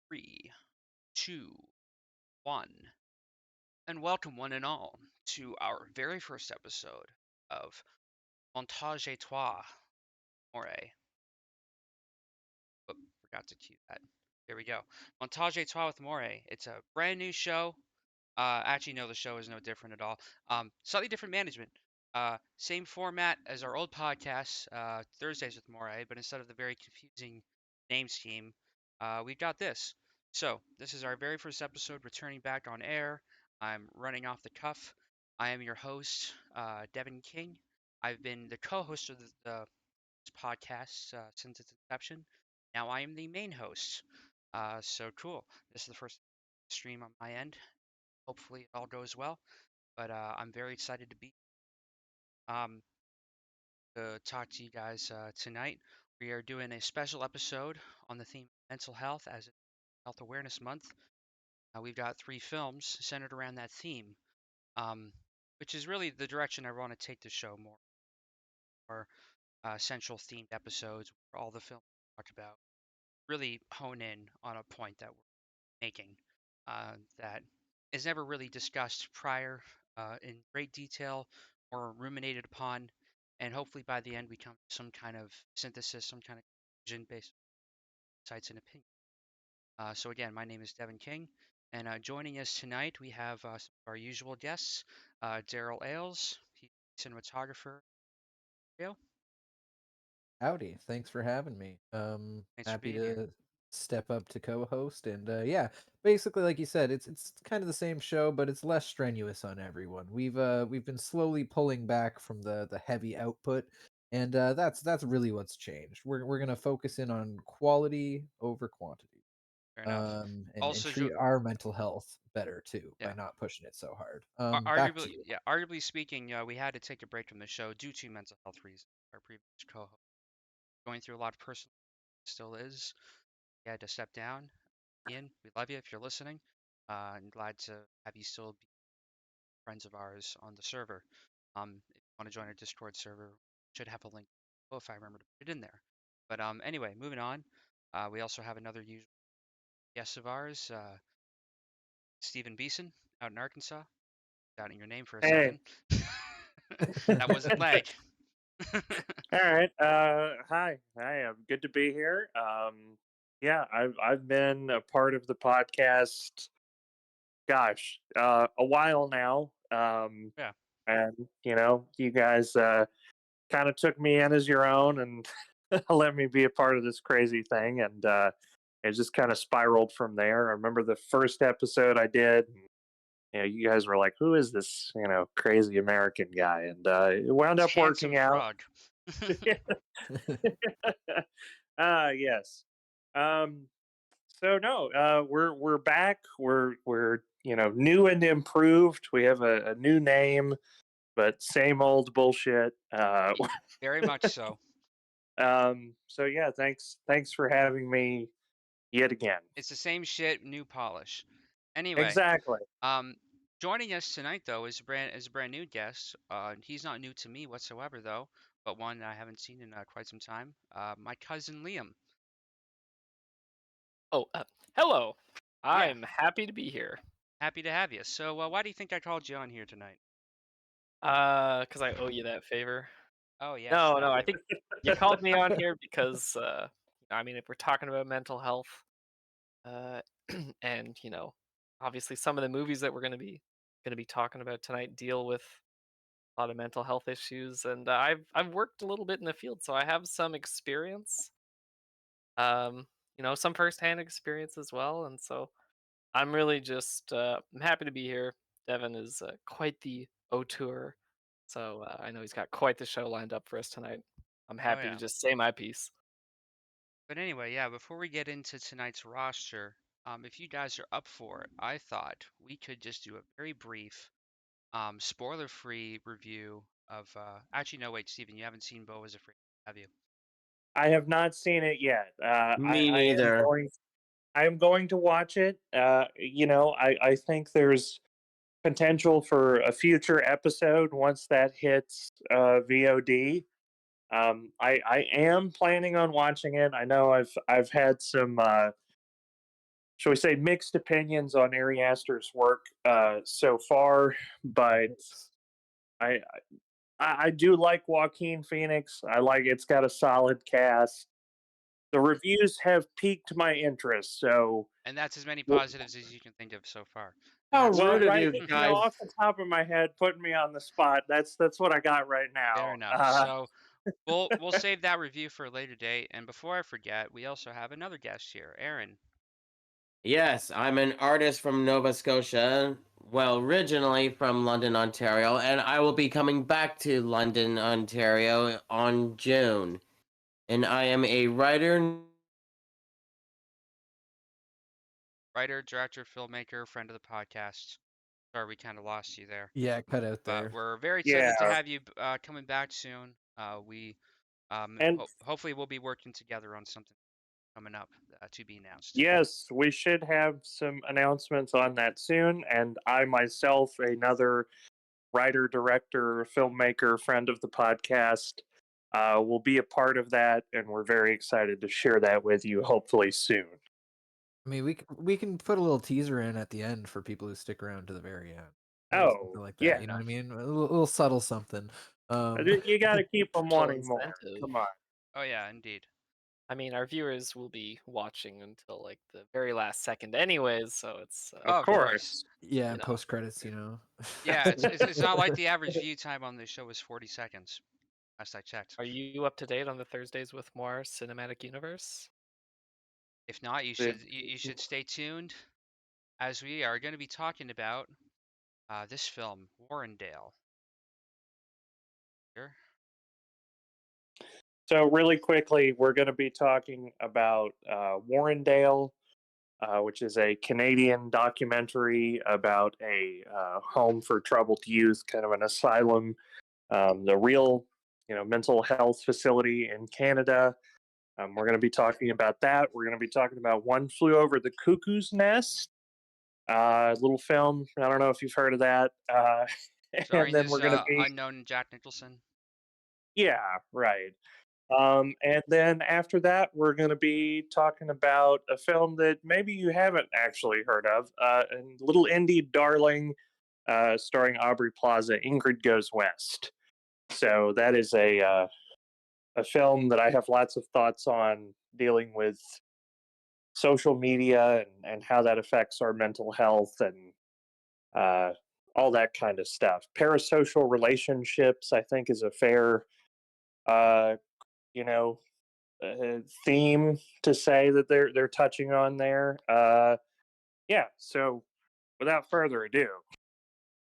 Three, two, one, and welcome one and all to our very first episode of Montage et Toi, Moiré. Oh, forgot to cue that. There we go. Montage et Toi with Moiré. It's a brand new show. Actually, no, the show is no different at all. Slightly different management. Same format as our old podcast, Thursdays with Moray, but instead of the very confusing name scheme, we've got this. So, this is our very first episode returning back on air. I'm running off the cuff. I am your host, Devin King. I've been the co-host of this podcast since its inception. Now I am the main host. So cool. This is the first stream on my end. Hopefully it all goes well. But I'm very excited um, to talk to you guys tonight. We are doing a special episode on the theme of mental health as it's Health Awareness Month. We've got three films centered around that theme, um, which is really the direction I want to take the show more central themed episodes where all the films we talk about really hone in on a point that we're making that is never really discussed prior in great detail or ruminated upon, and hopefully by the end we come to some kind of synthesis, some kind of conclusion based on insights and opinion. So again, my name is Devin King, and joining us tonight we have some of our usual guests, Daryl Ailes, he's a cinematographer. Howdy, thanks for having me. Thanks for Happy being here. to step up to co-host, and yeah, basically, like you said, it's kind of the same show, but it's less strenuous on everyone. We've been slowly pulling back from the heavy output, and that's really what's changed. We're gonna focus in on quality over quantity, Fair enough. and Also, treat our mental health better too by yeah. not pushing it so hard. Back Arguably, to you. yeah, arguably speaking, we had to take a break from the show due to mental health reasons. Our previous co-host going through a lot of personal, still is. He had to step down. Ian, we love you if you're listening. I'm glad to have you still be friends of ours on the server. If you want to join our Discord server, should have a link. Oh, if I remember to put it in there. But anyway, moving on. We also have another usual guest of ours, Stephen Beeson, out in Arkansas. Doubting your name for a Hey. second. That wasn't lag. All right. Hi. Good to be here. Yeah, I've been a part of the podcast. Gosh, a while now. Yeah. And you guys kind of took me in as your own and let me be a part of this crazy thing, and it just kind of spiraled from there. I remember the first episode I did. You guys were like, "Who is this, crazy American guy?" And it wound It's up handsome working out. frog. Yes. Um, so no, we're back. We're new and improved. We have a new name, but same old bullshit. Very much so. So yeah, thanks for having me yet again. It's the same shit, new polish. Anyway, Exactly. um, joining us tonight though is a brand new guest. He's not new to me whatsoever though, but one I haven't seen in quite some time. My cousin Liam. Oh, hello. Yeah, I'm happy to be here. happy to have you. So, why do you think I called you on here tonight? 'Cause I owe you that favor. Oh yes, No, that. I think you called me on here because, I mean, if we're talking about mental health, uh, and obviously some of the movies that we're gonna be talking about tonight deal with a lot of mental health issues, and I've worked a little bit in the field, so I have some experience. Some firsthand experience as well, and so I'm really just I'm happy to be here. Devin is quite the auteur, so I know he's got quite the show lined up for us tonight. I'm Oh happy to yeah. just say my piece. But anyway, yeah. Before we get into tonight's roster, if you guys are up for it, I thought we could just do a very brief, spoiler-free review of. Actually, no, wait, Steven, you haven't seen Beau is Afraid, have you? I have not seen it yet. Me neither. I am going to watch it. I think there's potential for a future episode once that hits VOD. I am planning on watching it. I know I've had some shall we say, mixed opinions on Ari Aster's work so far, but I, I do like Joaquin Phoenix. I like it's got a solid cast. The reviews have piqued my interest, so And that's as many positives as you can think of so far. And How that's well, rude of right, you you know, guys. off the top of my head, putting me on the spot. That's what I got right now. fair enough. So we'll save that review for a later date. And before I forget, we also have another guest here, Aaron. Yes, I'm an artist from Nova Scotia. Well, originally from London, Ontario, and I will be coming back to London, Ontario on June. And I am a writer. Writer, director, filmmaker, friend of the podcast. Sorry, we kind of lost you there. Yeah, cut out But there. we're very Yeah, excited to have you coming back soon. We and hopefully we'll be working together on something coming up to be announced. yes, we should have some announcements on that soon. And I myself, another writer, director, filmmaker, friend of the podcast, will be a part of that, and we're very excited to share that with you. Hopefully soon. I mean, we can put a little teaser in at the end for people who stick around to the very end. Maybe Oh, something like yeah. that. You know what I mean? A little subtle something. You got to keep them Little wanting more. incentive. Come on. Oh yeah, indeed. I mean, our viewers will be watching until like the very last second, anyways. So it's Oh, Of of course. course. Yeah, You and know. post credits. You know. Yeah, it's not like the average view time on this show was 40 seconds. Last I checked. Are you up to date on the Thursdays with More Cinematic Universe? If not, you Yeah. should stay tuned, as we are going to be talking about this film, Warrendale. Here. So, really quickly, we're going to be talking about Warrendale, which is a Canadian documentary about a home for troubled youth, kind of an asylum, the real, mental health facility in Canada. We're going to be talking about that. We're going to be talking about One Flew Over the Cuckoo's Nest, little film. I don't know if you've heard of that. And Starring then this we're going to be, unknown Jack Nicholson. yeah, right. And then after that, we're going to be talking about a film that maybe you haven't actually heard of, a little indie darling starring Aubrey Plaza, Ingrid Goes West. So that is a film that I have lots of thoughts on, dealing with social media and how that affects our mental health and uh, all that kind of stuff. Parasocial relationships, I think, is a fair, uh, you know, theme to say that they're touching on there. Yeah. So without further ado,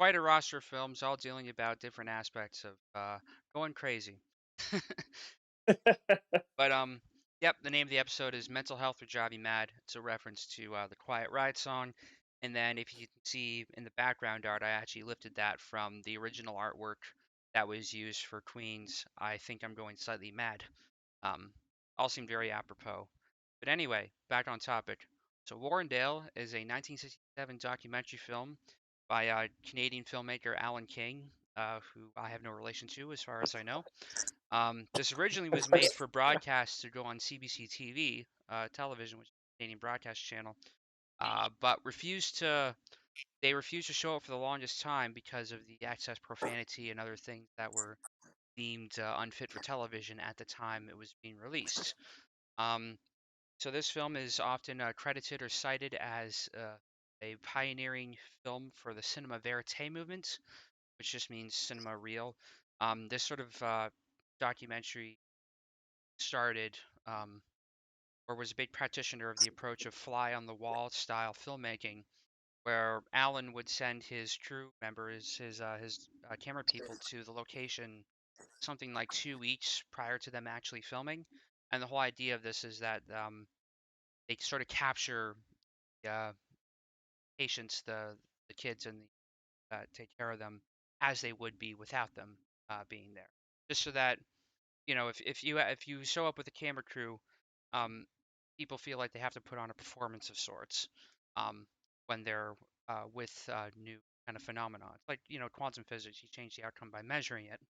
Quite a roster of films, all dealing about different aspects of going crazy. But yep, the name of the episode is "Mental Health Would Drive You Mad." It's a reference to the Quiet Riot song. And then if you can see in the background art, I actually lifted that from the original artwork that was used for Queen's "I Think I'm Going Slightly Mad." Um, all seemed very apropos. But anyway, back on topic. So Warrendale is a 1967 documentary film by Canadian filmmaker Allan King, who I have no relation to as far as I know. This originally was made for broadcast to go on CBC TV, television, which is a Canadian broadcast channel, but they refused to show it for the longest time because of the excess profanity and other things that were deemed unfit for television at the time it was being released. Um, so this film is often credited or cited as a pioneering film for the cinema verite movement, which just means cinema real. This sort of documentary started or was a big practitioner of the approach of fly on the wall style filmmaking, where Allen would send his crew members, his camera people, to the location something like 2 weeks prior to them actually filming. And the whole idea of this is that they sort of capture the patients, the kids, and take care of them as they would be without them being there, just so that if you show up with a camera crew, um, people feel like they have to put on a performance of sorts um, when they're with new kind of phenomena. It's like quantum physics. You change the outcome by measuring it.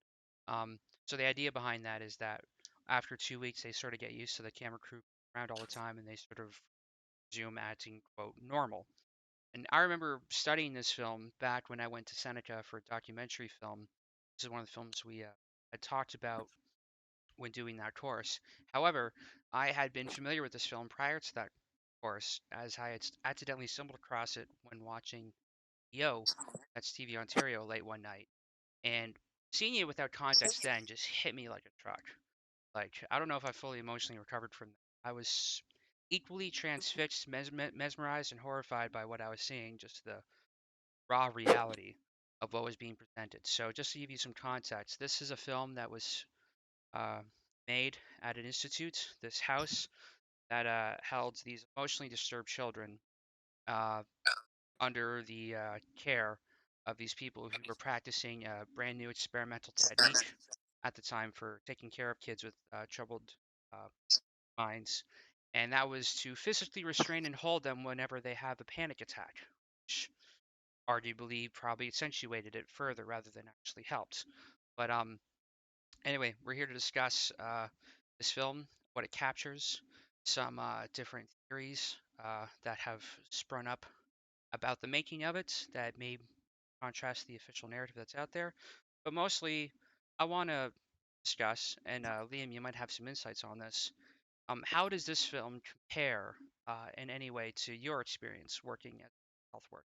So the idea behind that is that after 2 weeks, they sort of get used to the camera crew around all the time, and they sort of resume acting, quote, normal. And I remember studying this film back when I went to Seneca for a documentary film. This is one of the films we had talked about when doing that course. However, I had been familiar with this film prior to that course, as I had accidentally stumbled across it when watching Yo, that's TV Ontario, late one night. And seeing it without context then just hit me like a truck. Like, I don't know if I fully emotionally recovered from that. I was equally transfixed, mesmerized, and horrified by what I was seeing, just the raw reality of what was being presented. So, just to give you some context, this is a film that was uh, made at an institute, this house that held these emotionally disturbed children uh, under the care of these people who were practicing a brand new experimental technique at the time for taking care of kids with troubled uh, minds. And that was to physically restrain and hold them whenever they have a panic attack, which arguably probably accentuated it further rather than actually helped. But anyway, we're here to discuss this film, what it captures, some different theories that have sprung up about the making of it that may contrast the official narrative that's out there. But mostly, I want to discuss, and Liam, you might have some insights on this. How does this film compare in any way to your experience working as a health worker?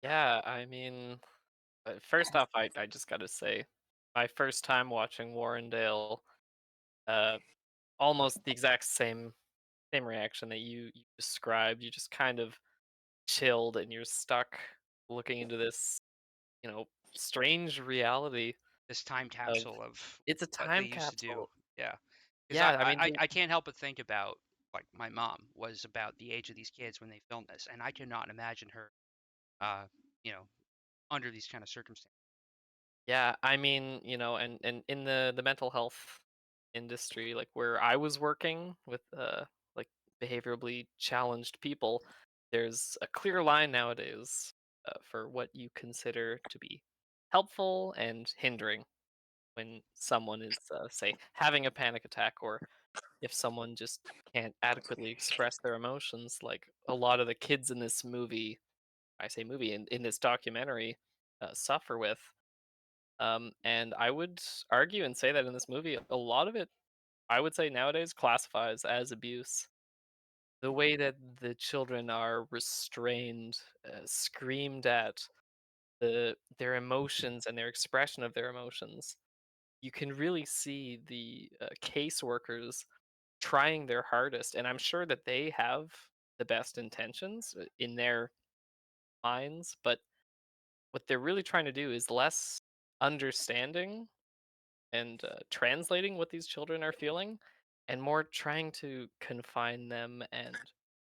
Yeah, I mean, first off, I just gotta say, my first time watching Warrendale, uh, almost the exact same reaction that you described. You just kind of chilled and you're stuck looking into this, strange reality This time of capsule of it's a what they time used to do. capsule. Yeah, because Yeah, I mean, I can't help but think about like my mom was about the age of these kids when they filmed this, and I cannot imagine her, uh, you know, under these kind of circumstances. yeah, I mean, and in the mental health industry, like where I was working with like behaviorally challenged people, there's a clear line nowadays for what you consider to be helpful and hindering when someone is say having a panic attack, or if someone just can't adequately express their emotions, like a lot of the kids in this movie, I say movie, in this documentary, suffer with. And I would argue and say that in this movie, a lot of it, I would say nowadays, classifies as abuse. The way that the children are restrained, screamed at, their emotions and their expression of their emotions, you can really see the caseworkers trying their hardest. And I'm sure that they have the best intentions in their minds, but what they're really trying to do is less understanding and translating what these children are feeling, and more trying to confine them and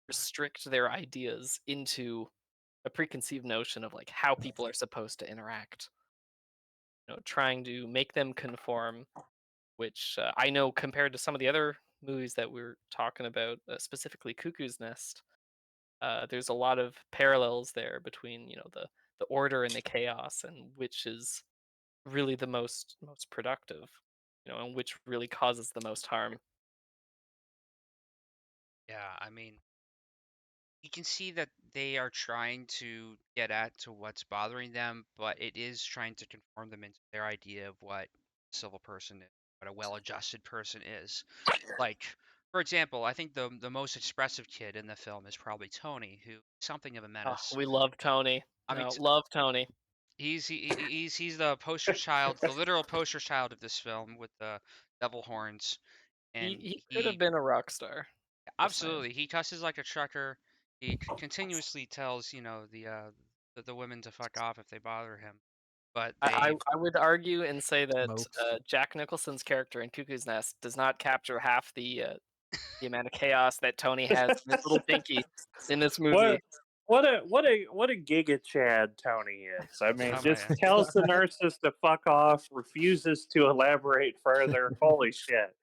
restrict their ideas into a preconceived notion of like how people are supposed to interact. Trying to make them conform, which I know compared to some of the other movies that we're talking about, specifically Cuckoo's Nest, there's a lot of parallels there between the order and the chaos, and which is really the most productive, and which really causes the most harm. Yeah, I mean, you can see that they are trying to get at to what's bothering them, but it is trying to conform them into their idea of what a civil person is, what a well-adjusted person is. Like, for example, I think the most expressive kid in the film is probably Tony, who is something of a Oh, menace. we love Tony. I mean, Love Tony. he's the poster child, the literal poster child of this film with the devil horns, He and he could have he been a rock star. Just saying. absolutely he cusses like a trucker. He continuously tells the women to fuck off if they bother him, but I, I they I would argue and say that Smokes. Jack Nicholson's character in Cuckoo's Nest does not capture half the amount of chaos that Tony has in his little pinky in this What movie. what a giga Chad Tony is. I mean, oh just man. tells the nurses to fuck off, refuses to elaborate further. Holy shit.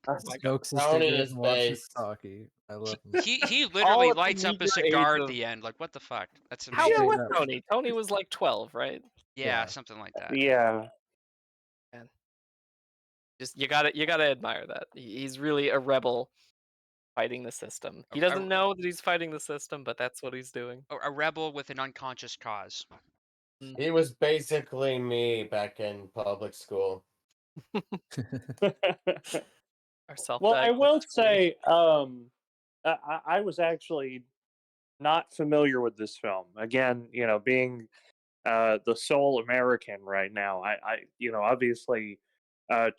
Oh my god! Smokes a Tony cigarette is and watches based. hockey. I love him. He All literally at the lights up a meager age cigar at of the end. Like what the fuck? That's how old amazing. was Yeah. Tony? Tony was like 12, right? Yeah, Yeah. something like that. Yeah. And just you gotta admire that. He's really a rebel fighting the system. He A- doesn't a- know that he's fighting the system, but that's what he's doing. A rebel with an unconscious cause. He was basically me back in public school. Our Well, I will self-diagnosed. say, I was actually not familiar with this film. Again, being the sole American right now, obviously,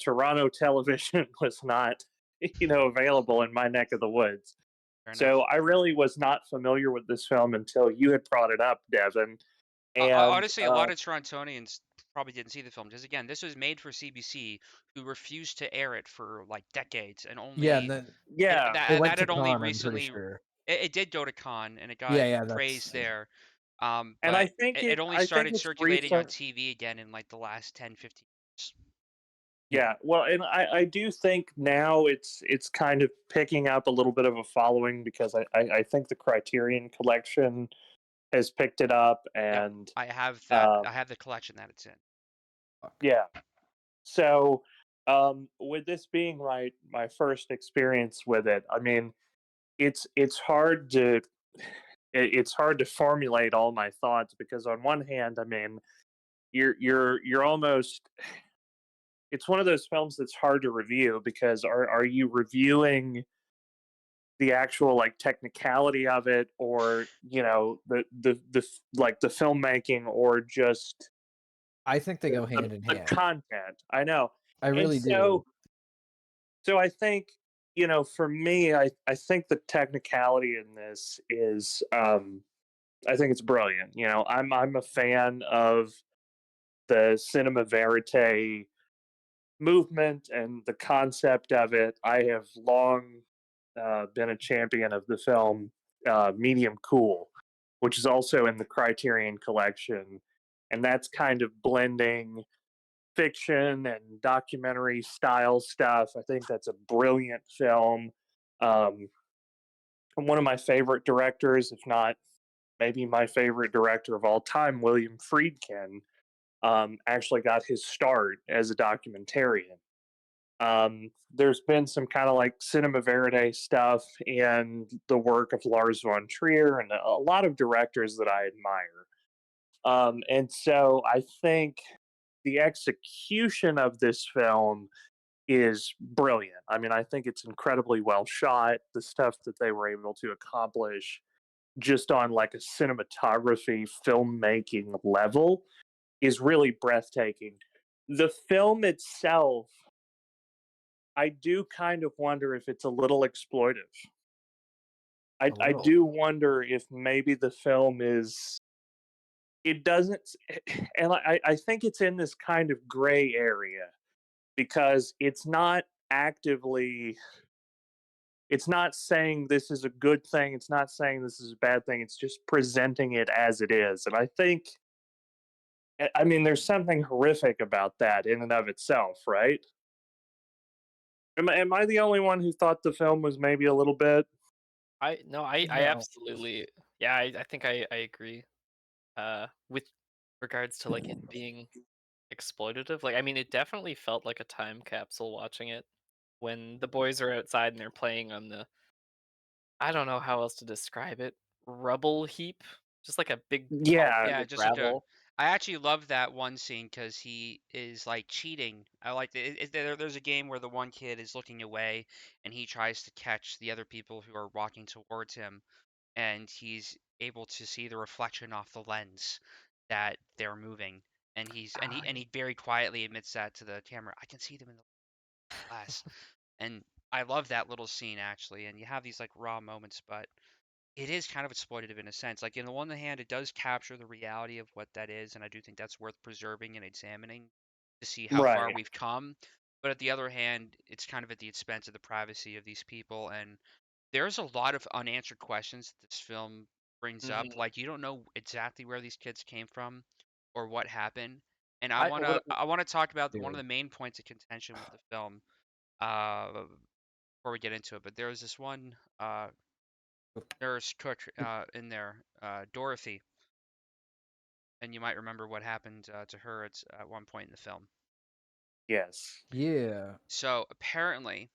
Toronto television was not, available in my neck of the woods. Fair enough. So I really was not familiar with this film until you had brought it up, Devin. And Honestly, a lot of Torontonians probably didn't see the film because again, this was made for CBC, who refused to air it for like decades, and only Yeah, and then yeah, it went that to had only Con, I'm pretty recently sure. it did go to Cannes and it got Yeah, praise that's there. and But I think it only I think started it's circulating on recent. TV again in like the last 10, 15 years. Yeah, well, and I do think now it's kind of picking up a little bit of a following because I think the Criterion Collection has picked it up, Yeah, and I have that. I have the collection that it's in. yeah. So, with this being my first experience with it, I mean, it's hard to it's hard to formulate all my thoughts because on one hand, I mean, you're almost it's one of those films that's hard to review because are you reviewing the actual like technicality of it or the like the filmmaking or just I think they go the, hand in the hand. content. I know. I And really do. so I think, for me, I think the technicality in this is I think it's brilliant. I'm a fan of the cinema verite movement and the concept of it. I have long been a champion of the film Medium Cool, which is also in the Criterion Collection, and that's kind of blending fiction and documentary style stuff. I think that's a brilliant film. Um, One of my favorite directors, if not maybe my favorite director of all time, William Friedkin, actually got his start as a documentarian. There's been some kind of like cinema verite stuff and the work of Lars von Trier and a lot of directors that I admire. And so I think the execution of this film is brilliant. I mean, I think it's incredibly well shot. The stuff that they were able to accomplish just on like a cinematography, filmmaking level is really breathtaking. The film itself, I do kind of wonder if it's a little exploitive. A I little. do wonder if maybe the film is it doesn't and I think it's in this kind of gray area because it's not saying this is a good thing, it's not saying this is a bad thing, it's just presenting it as it is. And I think I mean there's something horrific about that in and of itself, right? Am I the only one who thought the film was maybe a little bit I No. absolutely, yeah, I think I agree. With regards to like it being exploitative, like I mean, it definitely felt like a time capsule watching it when the boys are outside and they're playing on the, I don't know how else to describe it, rubble heap, just like a big tall yeah, heap Yeah, of just like a. gravel. I actually love that one scene because he is like cheating. I like there's a game where the one kid is looking away and he tries to catch the other people who are walking towards him, and he's able to see the reflection off the lens that they're moving, and he very quietly admits that to the camera. I can see them in the glass, and I love that little scene actually. And you have these like raw moments, but it is kind of exploitative in a sense. Like in the one hand, it does capture the reality of what that is, and I do think that's worth preserving and examining to see how far right. we've come. But at the other hand, it's kind of at the expense of the privacy of these people, and there's a lot of unanswered questions that this film brings up. Mhm. Like you don't know exactly where these kids came from or what happened. And I what I wanna talk about one of Dude. the main points of contention with the film uh, before we get into it. But there was this one nurse cook in there, Dorothy, and you might remember what happened to her at one point in the film. Yes. Yeah. So apparently,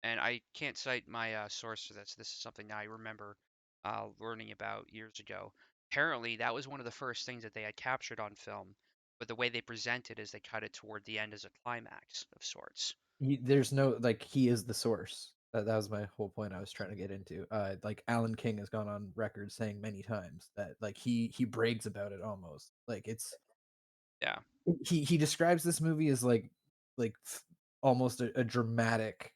and I can't cite my source for this. This is something that I remember learning about years ago. Apparently, that was one of the first things that they had captured on film, but the way they present it is they cut it toward the end as a climax of sorts. There's no like he is the source. That was my whole point I was trying to get into. Like Alan King has gone on record saying many times that like he brags about it almost. Like it's Yeah. he describes this movie as almost a dramatic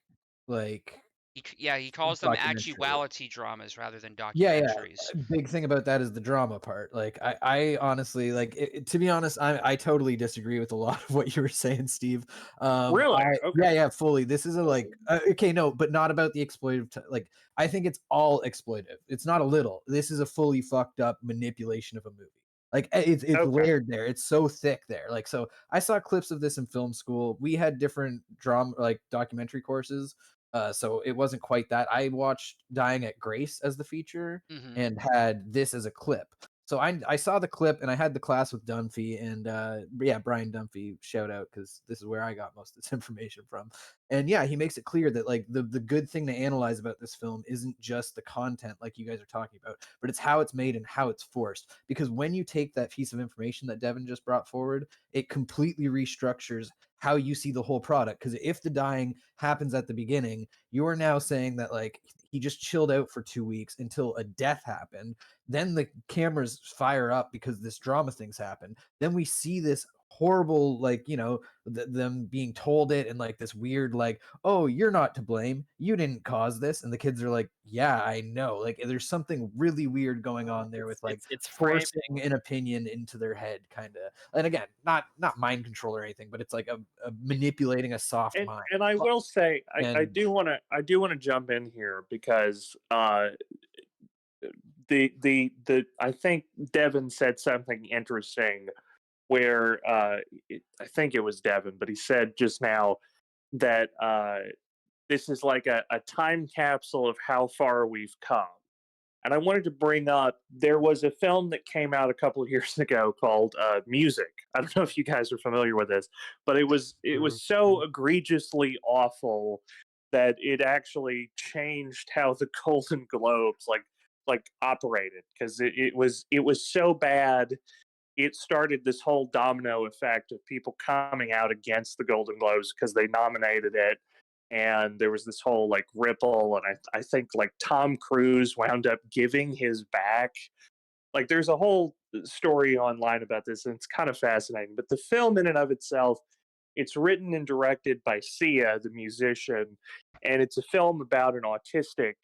like He calls them documentary. actuality dramas rather than Yeah, documentaries. big thing about that is the drama part. Like, I honestly like to be honest, I totally disagree with a lot of what you were saying, Steve. Really? Okay. Yeah, fully. This is a like okay, no, but not about the exploitive. Like, I think it's all exploitive. It's not a little. This is a fully fucked up manipulation of a movie. Like, it's Okay. layered there. It's so thick there. Like, so I saw clips of this in film school. We had different drama, like documentary courses, so it wasn't quite that. I watched Dying at Grace as the feature Hmm. and had this as a clip. So I saw the clip and I had the class with Dunphy and yeah, Brian Dunphy, shout out because this is where I got most of this information from. And yeah, he makes it clear that like the good thing to analyze about this film isn't just the content like you guys are talking about, but it's how it's made and how it's forced. Because when you take that piece of information that Devin just brought forward, it completely restructures how you see the whole product. Because if the dying happens at the beginning, you are now saying that like he just chilled out for 2 weeks until a death happened. Then the cameras fire up because this drama things happen. Then we see this horrible like them being told it and like this weird like, oh, you're not to blame, you didn't cause this, and the kids are like, yeah, I know. Like there's something really weird going on there with like It's framing. forcing an opinion into their head kind of. And again, not mind control or anything, but it's like a manipulating a soft mind. And I will say I And do want to jump in here because the I think Devin said something interesting where I think it was Devin, but he said just now that this is like a time capsule of how far we've come. And I wanted to bring up there was a film that came out a couple of years ago called Music. I don't know if you guys are familiar with this, but it was so egregiously awful that it actually changed how the Golden Globes operated because it was so bad it started this whole domino effect of people coming out against the Golden Globes because they nominated it. And there was this whole like ripple, and I think like Tom Cruise wound up giving his back. Like there's a whole story online about this, and it's kind of fascinating. But the film, in and of itself, it's written and directed by Sia, the musician, and it's a film about an autistic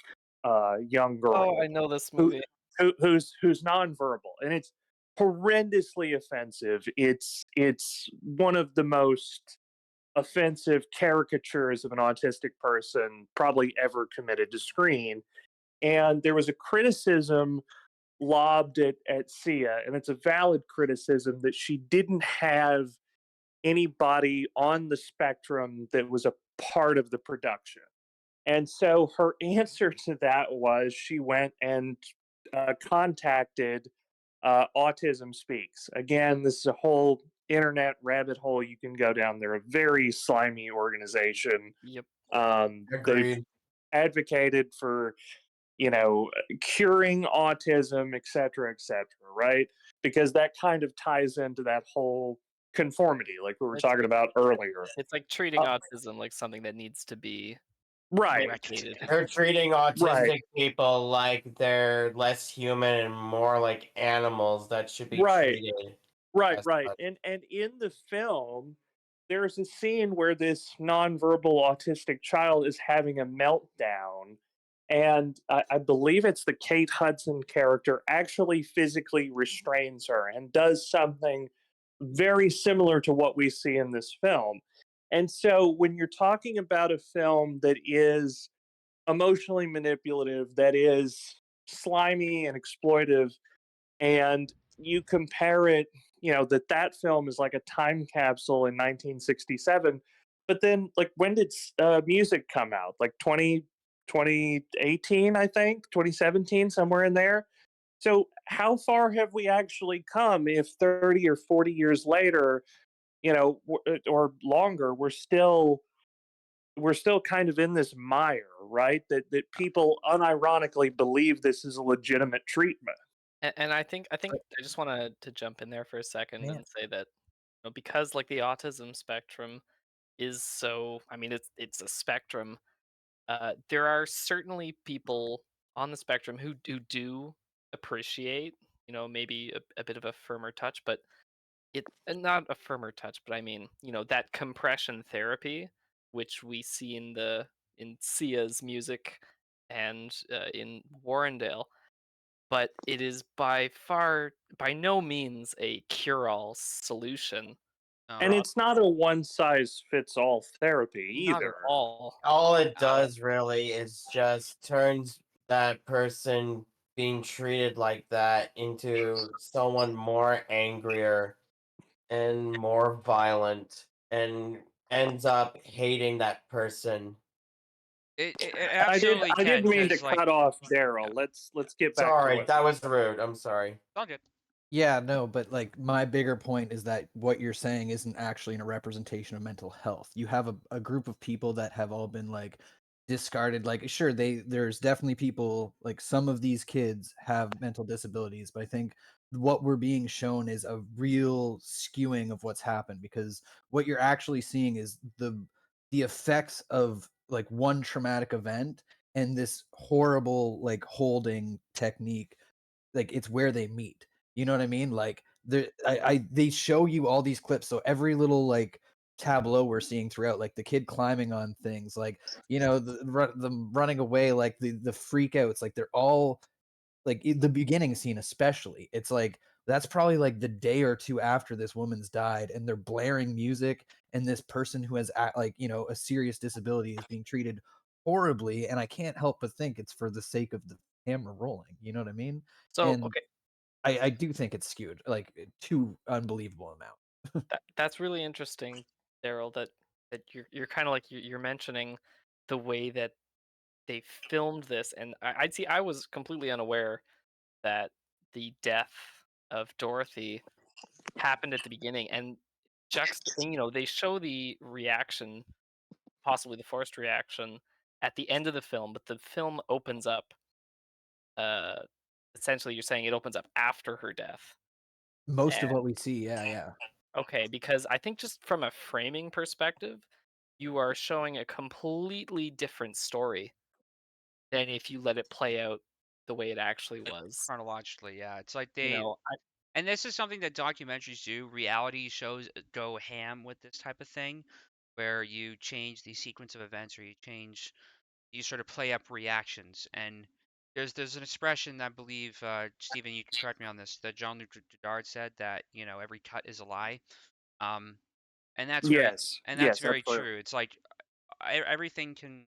young girl Oh, I know this who, movie. who's nonverbal, and it's horrendously offensive. It's one of the most offensive caricatures of an autistic person probably ever committed to screen. And there was a criticism lobbed at Sia, and it's a valid criticism that she didn't have anybody on the spectrum that was a part of the production. And so her answer to that was she went and contacted Autism Speaks. Again, this is a whole internet rabbit hole you can go down. They're a very slimy organization. Yep. They've Agreed. advocated for, curing autism, et cetera, right? Because that kind of ties into that whole conformity, like we were It's talking about earlier. it's like treating Uh, autism like something that needs to be right, eradicated. They're treating right, autistic people like they're less human and more like animals that should be right. treated Right, as right. such. And in the film, there's a scene where this nonverbal autistic child is having a meltdown, and I believe it's the Kate Hudson character actually physically restrains her and does something very similar to what we see in this film. And so when you're talking about a film that is emotionally manipulative, that is slimy and exploitive, and you compare it, that film is like a time capsule in 1967, but then like when did Music come out? Like 2018, I think 2017, somewhere in there. So how far have we actually come if 30 or 40 years later, or longer, we're still we're still kind of in this mire, right? That people unironically believe this is a legitimate treatment. And I think I just want to jump in there for a second Yeah. and say that because like the autism spectrum is so, I mean, it's a spectrum. There are certainly people on the spectrum who do appreciate, maybe a bit of a firmer touch, but not a firmer touch, but I mean, that compression therapy, which we see in Sia's music and in Warrendale, but it is by no means a cure-all solution. And No, Uh, it's not a one size fits all therapy Not at either. all. All it no. does really is just turns that person being treated like that into someone more angrier and more violent and ends up hating that person. It I did absolutely I did can, mean to because cut off yeah, Daryl. Let's get back to Sorry, what that we're was rude. I'm sorry. all good. Yeah, no, but like my bigger point is that what you're saying isn't actually a representation of mental health. You have a group of people that have all been like discarded. Like, sure, there's definitely people like some of these kids have mental disabilities, but I think what we're being shown is a real skewing of what's happened because what you're actually seeing is the effects of like one traumatic event and this horrible like holding technique, like it's where they meet. You know what I mean? Like they show you all these clips, so every little like tableau we're seeing throughout, like the kid climbing on things, like the running away, like the freakouts, like they're all like the beginning scene especially. It's like that's probably like the day or two after this woman's died, and they're blaring music, and this person who has like a serious disability is being treated horribly, and I can't help but think it's for the sake of the camera rolling. You know what I mean? So And okay, I do think it's skewed, like, to unbelievable amount. that's really interesting, Daryl. That you're kind of like you're mentioning the way that they filmed this, and I'd see I was completely unaware that the death of Dorothy happened at the beginning, and and, they show the reaction, possibly the forced reaction, at the end of the film, but the film opens up. Uh, Essentially, you're saying it opens up after her death. Most of And what we see, yeah, yeah. okay, because I think just from a framing perspective, you are showing a completely different story than if you let it play out the way it actually was. Chronologically, yeah, it's like You they know, and this is something that documentaries do. Reality shows go ham with this type of thing, where you change the sequence of events, or you sort of play up reactions. And there's an expression I believe, Stephen, you can correct me on this, that Jean-Luc Godard said that every cut is a lie. Um, and that's very Yes, and that's yes, very absolutely. true. It's like everything can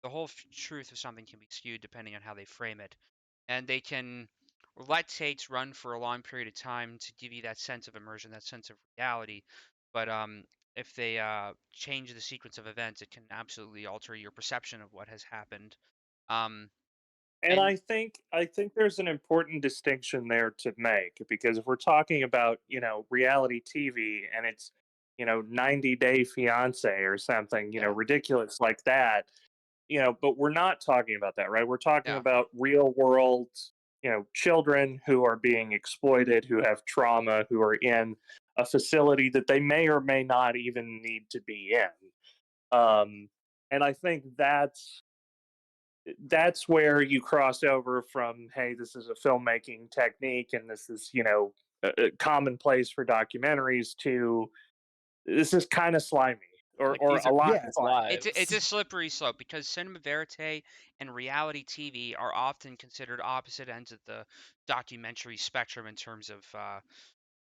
the whole truth of something can be skewed depending on how they frame it, and they can let takes run for a long period of time to give you that sense of immersion, that sense of reality. But if they change the sequence of events, it can absolutely alter your perception of what has happened. Um, And and I think there's an important distinction there to make because if we're talking about, reality TV and it's, 90 Day Fiance or something, yeah, ridiculous like that, but we're not talking about that, right? We're talking yeah, about real world, children who are being exploited, who have trauma, who are in a facility that they may or may not even need to be in. And I think that's where you cross over from, hey, this is a filmmaking technique and this is, commonplace for documentaries, to this is kind of slimy, or like or these a are lot Yeah. people's slimy. it's lives. a slippery slope, because cinema verite and reality TV are often considered opposite ends of the documentary spectrum in terms of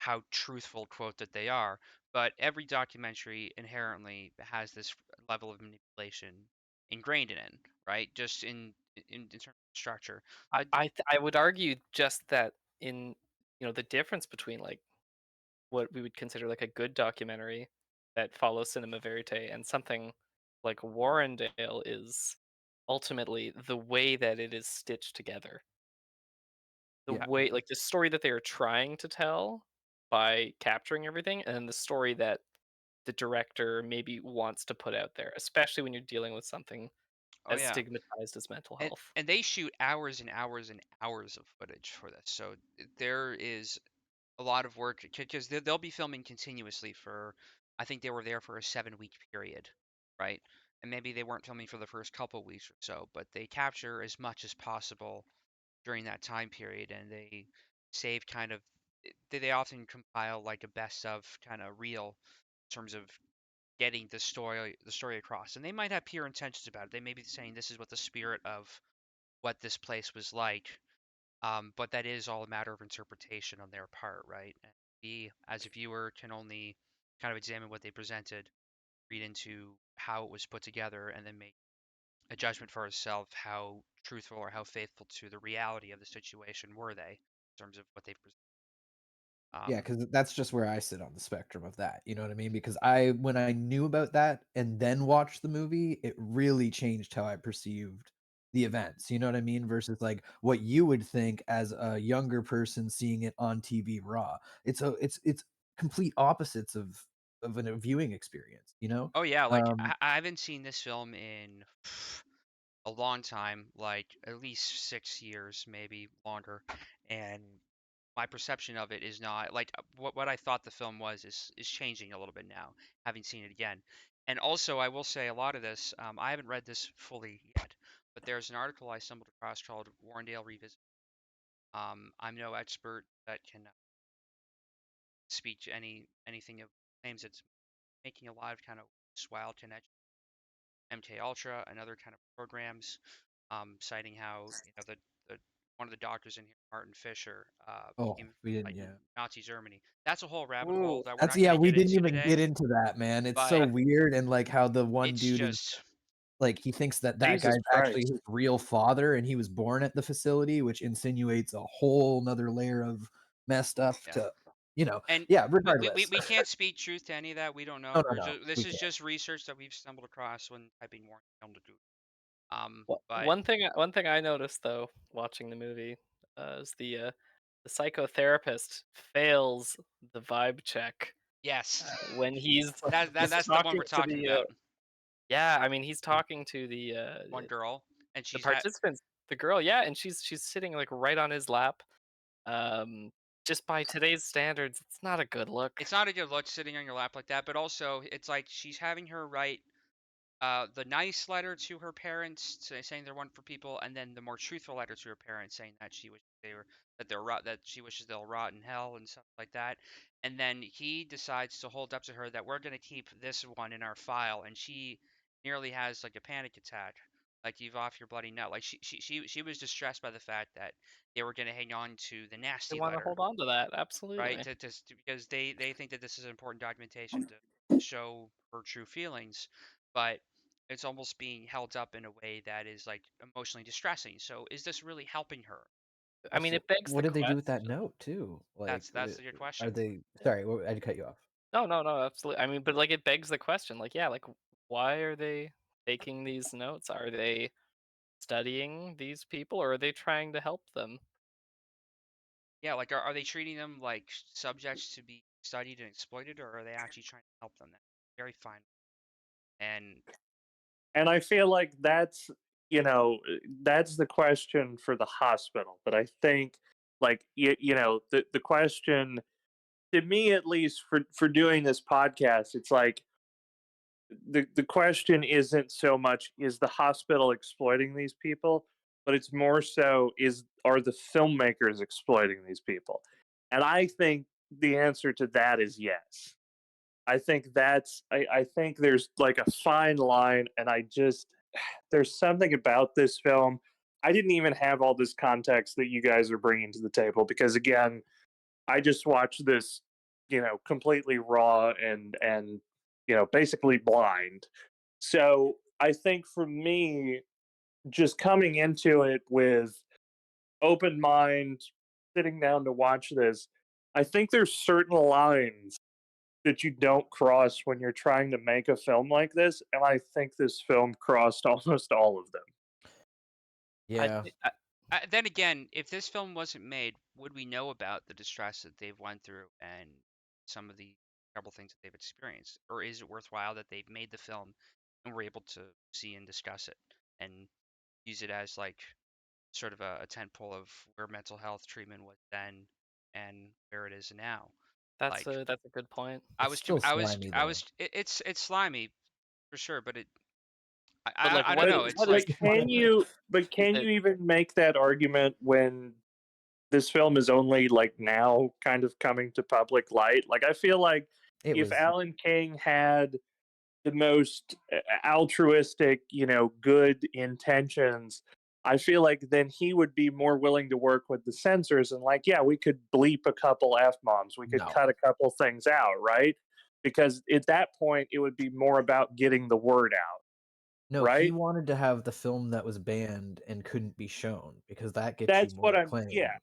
how truthful, quote, that they are. But every documentary inherently has this level of manipulation ingrained in it, right? Just in terms of structure. I would argue just that in the difference between like what we would consider like a good documentary that follows cinema verite and something like Warrendale is ultimately the way that it is stitched together. The Yeah. way, like the story that they are trying to tell by capturing everything, and then the story that the director maybe wants to put out there, especially when you're dealing with something Oh as yeah. stigmatized as mental health. And they shoot hours and hours and hours of footage for this, so there is a lot of work because they'll be filming continuously for. I think they were there for a 7 week period, right? And maybe they weren't filming for the first couple weeks or so, but they capture as much as possible during that time period, and they save kind of. They often compile like a best of kind of reel in terms of getting the story across, and they might have pure intentions about it. They may be saying this is what the spirit of what this place was like, but that is all a matter of interpretation on their part, right? And we, as a viewer, can only kind of examine what they presented, read into how it was put together, and then make a judgment for ourselves how truthful or how faithful to the reality of the situation were they in terms of what they presented. Yeah, Um, because that's just where I sit on the spectrum of that, you know what I mean? Because when I knew about that and then watched the movie, it really changed how I perceived the events, you know what I mean? Versus like what you would think as a younger person seeing it on TV raw. It's complete opposites of a viewing experience, you know? oh yeah, like Um, I haven't seen this film in a long time, like at least 6 years, maybe longer, and my perception of it is not like what I thought the film was is changing a little bit now, having seen it again. And also, I will say a lot of this, I haven't read this fully yet, but there's an article I stumbled across called Warrendale Revisit. I'm no expert that can speak to anything of claims it's making a lot of kind of wild connection, MK Ultra and other kind of programs, citing how the one of the doctors in here, Martin Fisher, oh, became we didn't, fighting yeah. Nazi Germany. That's a whole rabbit hole Ooh, that we're That's not going yeah, to we get didn't into even get today. into that, man. It's so But weird, and like how the one it's dude is just like he thinks that that Jesus guy's actually Christ. his real father and he was born at the facility, which insinuates a whole nother layer of messed up yeah. to, you know. And Yeah, we regardless. we can't speak truth to any of that. We don't know. No, no, no. This We is can't. just research that we've stumbled across when typing Warren film to do. But one thing I noticed though watching the movie is the psychotherapist fails the vibe check yes, when he's he's that's the one talking we're to talking the about. yeah, I mean he's talking to the One girl, and the she's had. participants, the girl, yeah, and she's sitting like right on his lap. Um, just by today's standards, it's not a good look. It's not a good look sitting on your lap like that, but also it's like she's having her write the nice letter to her parents saying they're wonderful people, and then the more truthful letter to her parents saying that she wishes they were that she wishes they'll rot in hell and stuff like that. And then he decides to hold up to her that we're gonna keep this one in our file, and she nearly has like a panic attack, like you've off your bloody nut. Like she was distressed by the fact that they were gonna hang on to the They nasty want to letter, hold on to that, right? absolutely. Because they think that this is important documentation to show her true feelings, but it's almost being held up in a way that is like emotionally distressing. So is this really helping her? I mean, Also, it begs the what did they do with that question. note too? Like, That's a good are question. they? Sorry, I cut you off. No, no, no, absolutely. I mean, but like it begs the question, like, yeah, like why are they taking these notes? Are they studying these people or are they trying to help them? Yeah, like are they treating them like subjects to be studied and exploited, or are they actually trying to help them? That's very fine. And And I feel like that's the question for the hospital. But I think, like, the question to me, at least for doing this podcast, it's like the question isn't so much is the hospital exploiting these people, but it's more so are the filmmakers exploiting these people? And I think the answer to that is yes. I think there's like a fine line, and there's something about this film. I didn't even have all this context that you guys are bringing to the table because, again, I just watched this, completely raw and basically blind. So I think for me, just coming into it with open mind, sitting down to watch this, I think there's certain lines that you don't cross when you're trying to make a film like this, and I think this film crossed almost all of them. I, Yeah. thi- I then again, if this film wasn't made, would we know about the distress that they've went through and some of the terrible things that they've experienced, or is it worthwhile that they've made the film and we're able to see and discuss it and use it as like sort of a tent pole of where mental health treatment was then and where it is now. That's Like a good point. It's still slimy though. it's slimy for sure, but But like, I don't what know. is It's what is like is can it? you even make that argument when this film is only like now kind of coming to public light? Like I feel like It if was Alan King had the most altruistic, good intentions, I feel like then he would be more willing to work with the censors and like, yeah, we could bleep a couple F bombs, we could no. cut a couple things out, right? Because at that point, it would be more about getting the word out, No, he right? wanted to have the film that was banned and couldn't be shown because that gets you That's what more I'm, acclaim. yeah,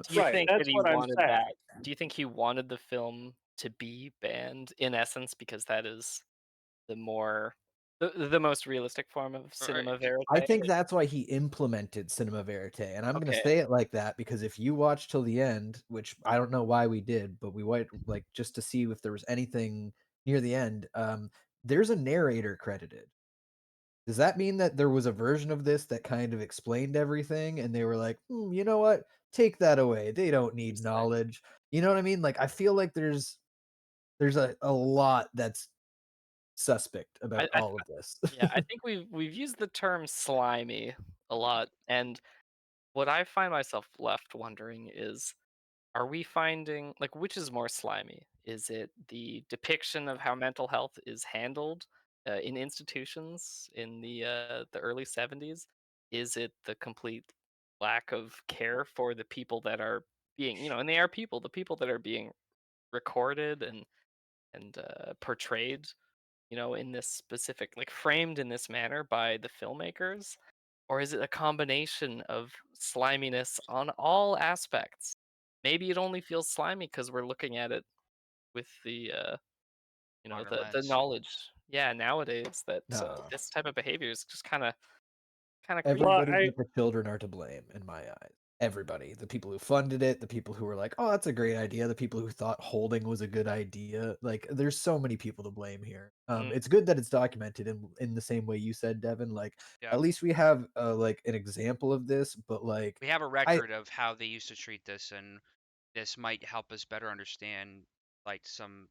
Do you right. think that That's he what I'm wanted saying. that? Do you think he wanted the film to be banned in essence because that is the more the most realistic form of or, cinema verite? I think Like, that's why he implemented cinema verite, and I'm gonna okay, say it like that because if you watch till the end, which I don't know why we did, but we went like just to see if there was anything near the end. There's a narrator credited. Does that mean that there was a version of this that kind of explained everything, and they were like, you know what? Take that away. They don't need interesting. knowledge. You know what I mean? Like I feel like there's a lot that's suspect about I all of this. Yeah, I think we've used the term slimy a lot, and what I find myself left wondering is, are we finding like which is more slimy? Is it the depiction of how mental health is handled in institutions in the early 70s? Is it the complete lack of care for the people that are being, and they are people, the people that are being recorded and portrayed, in this specific, like framed in this manner by the filmmakers? Or is it a combination of sliminess on all aspects? Maybe it only feels slimy because we're looking at it with modern the lens. knowledge. Yeah, nowadays that No. this type of behavior is just kind of creepy. Well, Everybody but the children are to blame in my eyes. Everybody. The people who funded it, the people who were like, "Oh, that's a great idea," the people who thought holding was a good idea. Like there's so many people to blame here. Mm, It's good that it's documented in the same way you said, Devin. Like Yeah, at least we have like an example of this, but like we have a I record of how they used to treat this, and this might help us better understand like some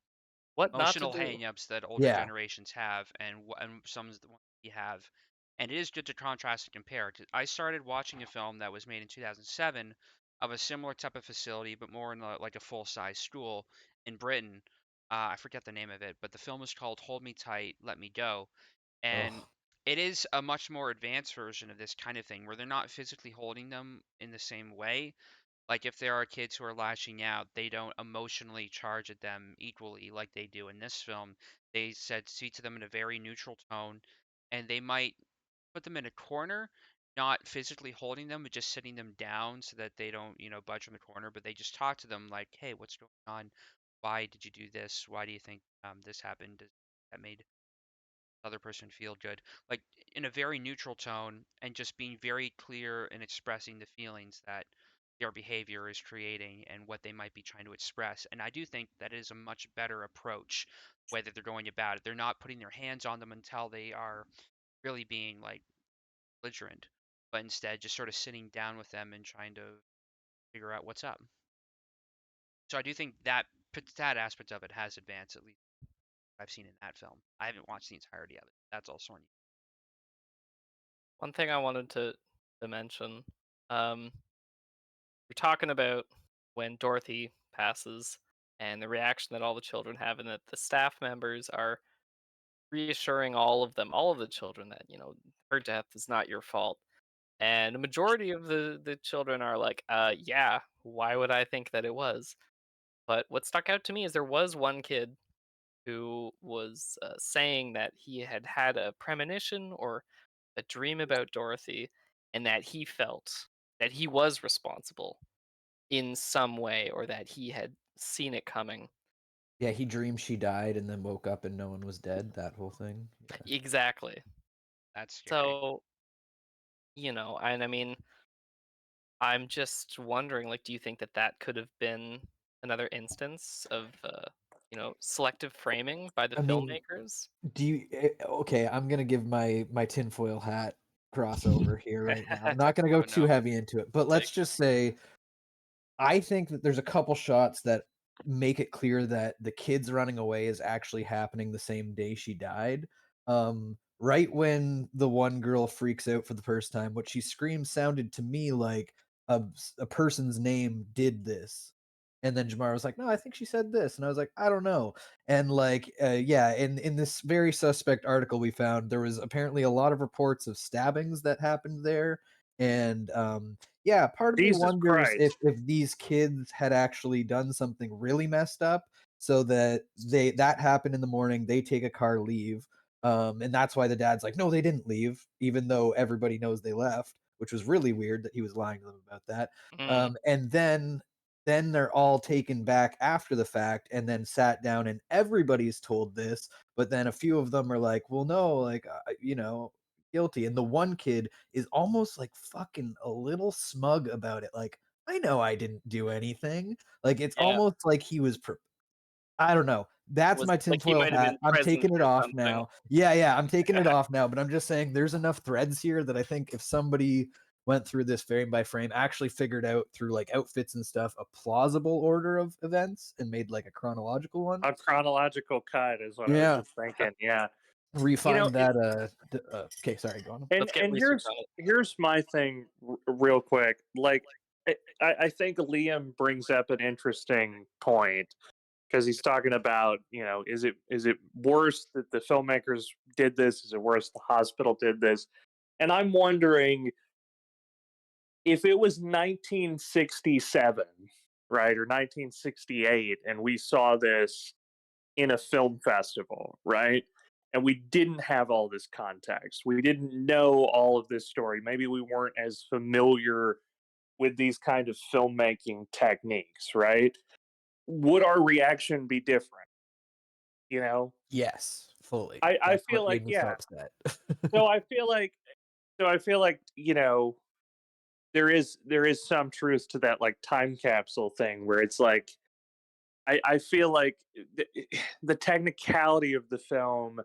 what not to emotional do? hang-ups that older yeah. generations have, and some of the ones we have. And it is good to contrast and compare. I started watching a film that was made in 2007 of a similar type of facility, but more in like a full-size school in Britain. I forget the name of it, but the film is called Hold Me Tight, Let Me Go. And Oh, it is a much more advanced version of this kind of thing where they're not physically holding them in the same way. Like if there are kids who are lashing out, they don't emotionally charge at them equally like they do in this film. They said speak to them in a very neutral tone, and they might put them in a corner, not physically holding them, but just sitting them down so that they don't, budge from the corner. But they just talk to them like, "Hey, what's going on? Why did you do this? Why do you think this happened? That made other person feel good?" Like in a very neutral tone, and just being very clear in expressing the feelings that their behavior is creating and what they might be trying to express. And I do think that is a much better approach, whether they're going about it. They're not putting their hands on them until they are really being like belligerent, but instead just sort of sitting down with them and trying to figure out what's up. So I do think that aspect of it has advanced, at least I've seen in that film. I haven't watched the entirety of it. That's also on. One thing I wanted to mention, um, we're talking about when Dorothy passes and the reaction that all the children have, and that the staff members are reassuring all of them, all of the children, that her death is not your fault. And a majority of the children are like, yeah, why would I think that it was? But what stuck out to me is there was one kid who was saying that he had had a premonition or a dream about Dorothy, and that he felt that he was responsible in some way, or that he had seen it coming. yeah, he dreamed she died and then woke up and no one was dead, that whole thing. Yeah. Exactly. That's scary. So, and I mean, I'm just wondering, like, do you think that that could have been another instance of, selective framing by the I mean, filmmakers. do you? Okay, I'm gonna give my tinfoil hat crossover here right now. I'm not gonna go Oh, too no. heavy into it, but let's just say I think that there's a couple shots that make it clear that the kids running away is actually happening the same day she died. Right when the one girl freaks out for the first time, what she screams sounded to me like a person's name did this. And then Jamar was like, "No, I think she said this," and I was like, "I don't know." And like, yeah, in this very suspect article we found, there was apparently a lot of reports of stabbings that happened there, and yeah, part of me Jesus wonders Christ. if these kids had actually done something really messed up, so that that happened in the morning. They take a car, leave, and that's why the dad's like, "No, they didn't leave," even though everybody knows they left, which was really weird that he was lying to them about that. Mm, And then they're all taken back after the fact and then sat down and everybody's told this, but then a few of them are like, well, no, like, guilty. And the one kid is almost like fucking a little smug about it. Like, I know I didn't do anything. Like, it's yeah, almost like he was I don't know. That's was my like he tinfoil might have hat. been I'm present taking it or off something. now. Yeah, I'm taking it off now, but I'm just saying there's enough threads here that I think if somebody went through this frame by frame, actually figured out through like outfits and stuff a plausible order of events and made like a chronological one. A chronological cut is what I was Yeah, just thinking. Yeah. You know, refined that. Okay, sorry, go on. and Let's get research on it. here's my thing real quick. Like, I think Liam brings up an interesting point because he's talking about, is it worse that the filmmakers did this? Is it worse the hospital did this? And I'm wondering if it was 1967, right, or 1968, and we saw this in a film festival, right? And we didn't have all this context. We didn't know all of this story. Maybe we weren't as familiar with these kind of filmmaking techniques, right? Would our reaction be different? You know, Yes, fully. I That's feel what like, made me so yeah. upset. So I feel like, there is some truth to that, like, time capsule thing where it's like I feel like the technicality of the film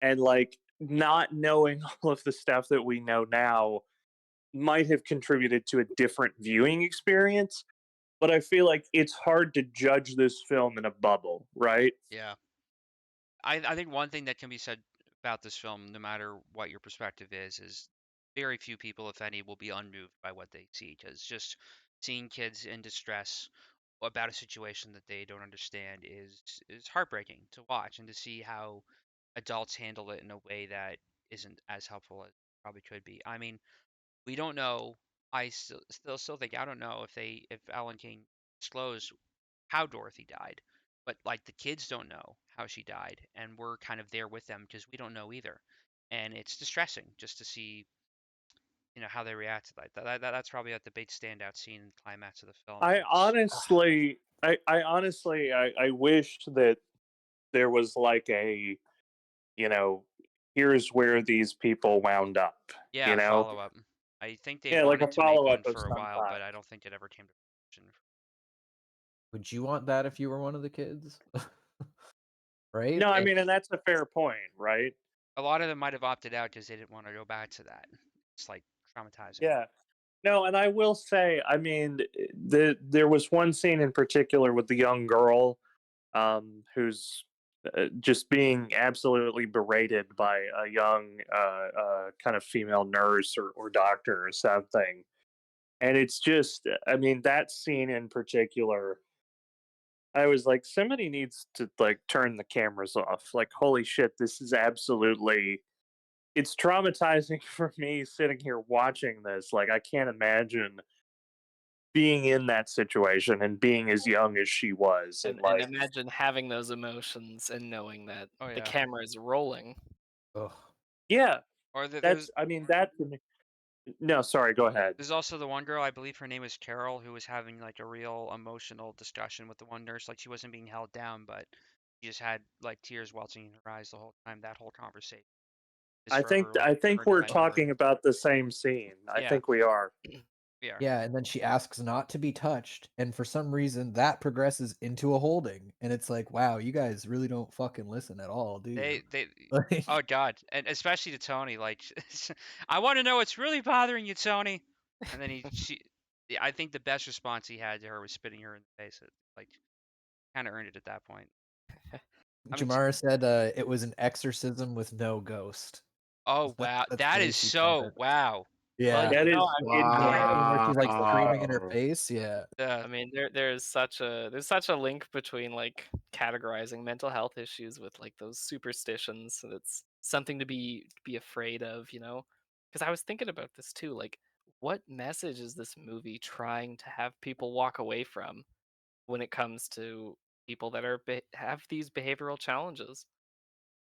and like not knowing all of the stuff that we know now might have contributed to a different viewing experience. But I feel like it's hard to judge this film in a bubble, right? Yeah. I think one thing that can be said about this film, no matter what your perspective is very few people, if any, will be unmoved by what they see. Because just seeing kids in distress about a situation that they don't understand is heartbreaking to watch, and to see how adults handle it in a way that isn't as helpful as it probably could be. I mean, we don't know. I still think I don't know if Alan King disclosed how Dorothy died, but like the kids don't know how she died, and we're kind of there with them because we don't know either, and it's distressing just to see how they react to that's probably like the big standout scene and climax of the film. And I it's honestly, I wished that there was like a, you know, here's where these people wound up, yeah, you a know, follow up. I think they yeah, like a wanted to make follow one up of for a some while, kind. but I don't think it ever came to fruition. Would you want that if you were one of the kids? Right? No, I mean, and that's a fair point, right? A lot of them might have opted out because they didn't want to go back to that. It's like traumatizing. Yeah. No, and I will say, I mean, there was one scene in particular with the young girl, who's just being absolutely berated by a young, kind of female nurse or doctor or something. And it's just, I mean, that scene in particular, I was like, somebody needs to like turn the cameras off. Like, holy shit, this is absolutely, it's traumatizing for me sitting here watching this. Like, I can't imagine being in that situation and being as young as she was, and And like, imagine having those emotions and knowing that Oh the yeah. camera is rolling. Ugh. yeah, Or that's, I mean, that to me, no, sorry, go ahead. there's also the one girl, I believe her name was Carol, who was having like a real emotional discussion with the one nurse. Like she wasn't being held down, but she just had like tears welling in her eyes the whole time. That whole conversation is I think forever like I think burned in we're my memory. talking about the same scene. I Yeah. think we are. Yeah. Yeah, and then she asks not to be touched, and for some reason that progresses into a holding, and it's like, wow, you guys really don't fucking listen at all, do you? They Like, oh god, and especially to Tony, like I want to know what's really bothering you, Tony. And then yeah, I think the best response he had to her was spitting her in the face. It, like, kind of earned it at that point. I mean, Jamara said it was an exorcism with no ghost. oh wow, That's that the way is she said so it. wow. Well, Yeah. That is I mean, The incorrect. scene where she's like screaming in her Wow. face, yeah. Uh, I mean, there's such a link between like categorizing mental health issues with like those superstitions. So that's something to be afraid of, you know. Because I was thinking about this too. Like, what message is this movie trying to have people walk away from when it comes to people that have these behavioral challenges?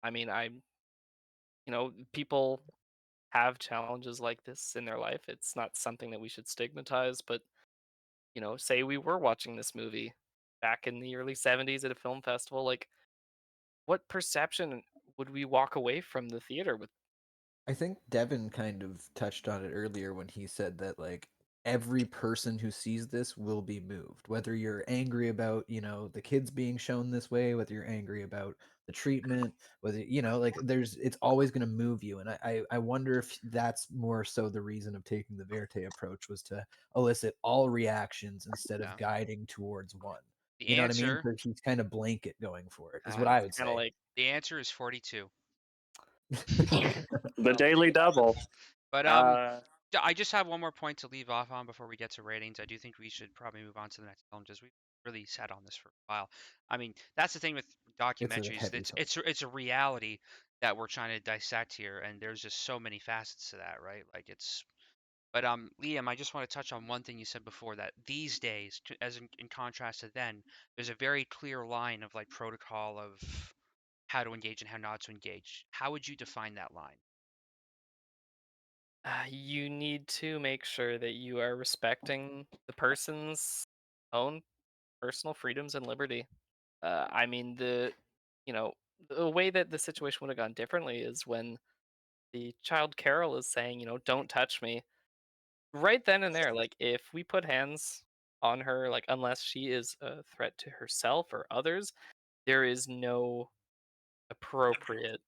I mean, people have challenges like this in their life. It's not something that we should stigmatize, but say we were watching this movie back in the early 70s at a film festival, like what perception would we walk away from the theater with? I think Devin kind of touched on it earlier when he said that like every person who sees this will be moved. Whether you're angry about, the kids being shown this way, whether you're angry about the treatment, whether like it's always gonna move you. And I wonder if that's more so the reason of taking the Verte approach was to elicit all reactions instead of yeah. guiding towards one. The You know what I mean? answer, So he's kind of blanket going for it, is what I It's would kind of say. like, the answer is 42. The Daily Double. But Uh, I just have one more point to leave off on before we get to ratings. I do think we should probably move on to the next film, just we really sat on this for a while. I mean, that's the thing with It's a documentaries. heavy film. It's a reality that we're trying to dissect here, and there's just so many facets to that, right? Like it's. But Liam, I just want to touch on one thing you said before, that these days, as in contrast to then, there's a very clear line of like protocol of how to engage and how not to engage. How would you define that line? you need to make sure that you are respecting the person's own personal freedoms and liberty. I mean, you know, the way that the situation would have gone differently is when the child Carol is saying, don't touch me. Right then and there, like if we put hands on her, like unless she is a threat to herself or others, there is no appropriate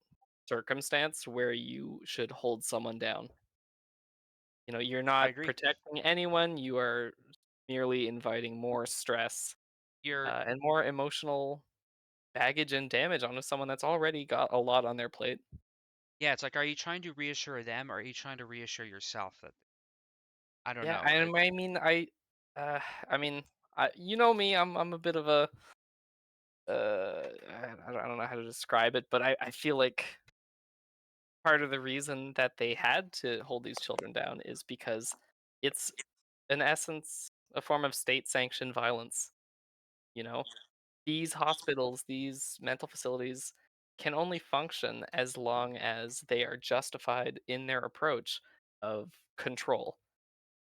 circumstance where you should hold someone down. You're I not agree. protecting anyone, you are merely inviting more stress You're and more emotional baggage and damage onto someone that's already got a lot on their plate. Yeah, it's like, are you trying to reassure them or are you trying to reassure yourself that I don't Yeah, know. and uh, I mean, you know me, I'm a bit of a, I don't know how to describe it, but I feel like part of the reason that they had to hold these children down is because it's, in essence, a form of state-sanctioned violence. You know, these hospitals, these mental facilities can only function as long as they are justified in their approach of control.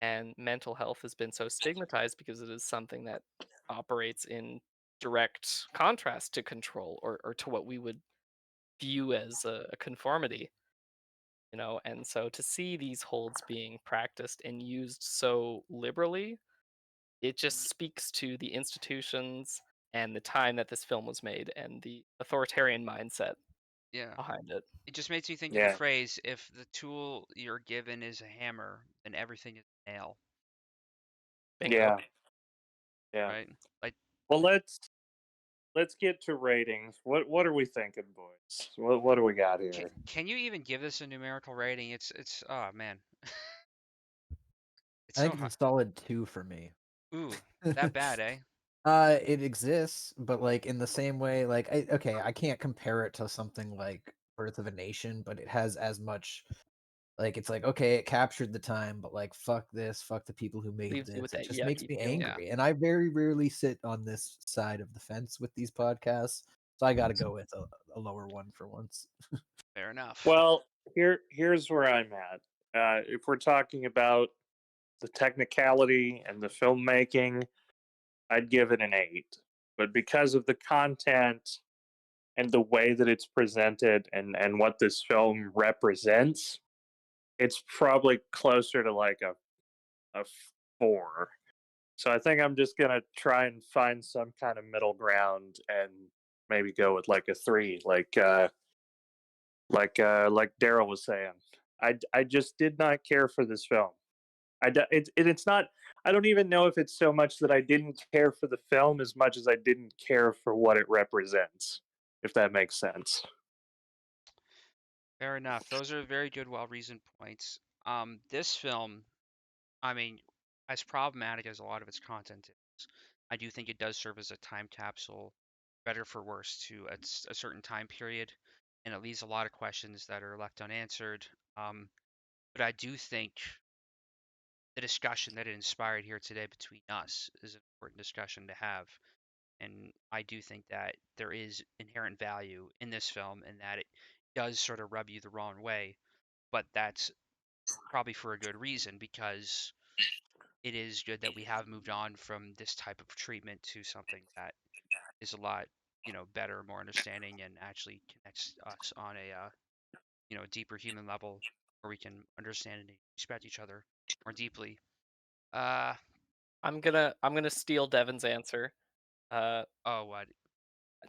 And mental health has been so stigmatized because it is something that operates in direct contrast to control or to what we would view as a conformity. And so to see these holds being practiced and used so liberally, it just speaks to the institutions and the time that this film was made and the authoritarian mindset Yeah. behind it. It just makes me think of the yeah, phrase, if the tool you're given is a hammer, then everything is a nail, Bingo. yeah, yeah. right? Like, Well, let's get to ratings. What are we thinking, boys? What do we got can, here? can you even give this a numerical rating? It's oh man. It's I so think it's hard. a solid 2 for me. Ooh, that bad, eh? It exists, but like in the same way, like I can't compare it to something like Birth of a Nation, but it has as much like it's like okay, it captured the time, but like fuck this, fuck the people who made Leaves you with this. It that just makes yucky me feeling. Yeah, angry, and I very rarely sit on this side of the fence with these podcasts, so I got to go with a lower one for once. fair enough. Well, here's where I'm at. If we're talking about the technicality and the filmmaking, I'd give it an 8. But because of the content and the way that it's presented and what this film represents, it's probably closer to like a 4. So I think I'm just gonna try and find some kind of middle ground and maybe go with like a 3, like Daryl was saying. I just did not care for this film. It's not. I don't even know if it's so much that I didn't care for the film as much as I didn't care for what it represents. If that makes sense. Fair enough. Those are very good, well-reasoned points. This film, I mean, as problematic as a lot of its content is, I do think it does serve as a time capsule, better for worse, to a certain time period, and it leaves a lot of questions that are left unanswered. But I do think the discussion that it inspired here today between us is an important discussion to have. And I do think that there is inherent value in this film and that it does sort of rub you the wrong way, but that's probably for a good reason because it is good that we have moved on from this type of treatment to something that is a lot, better, more understanding, and actually connects us on a, deeper human level where we can understand and respect each other more deeply. Uh, I'm gonna steal Devin's answer. oh, what?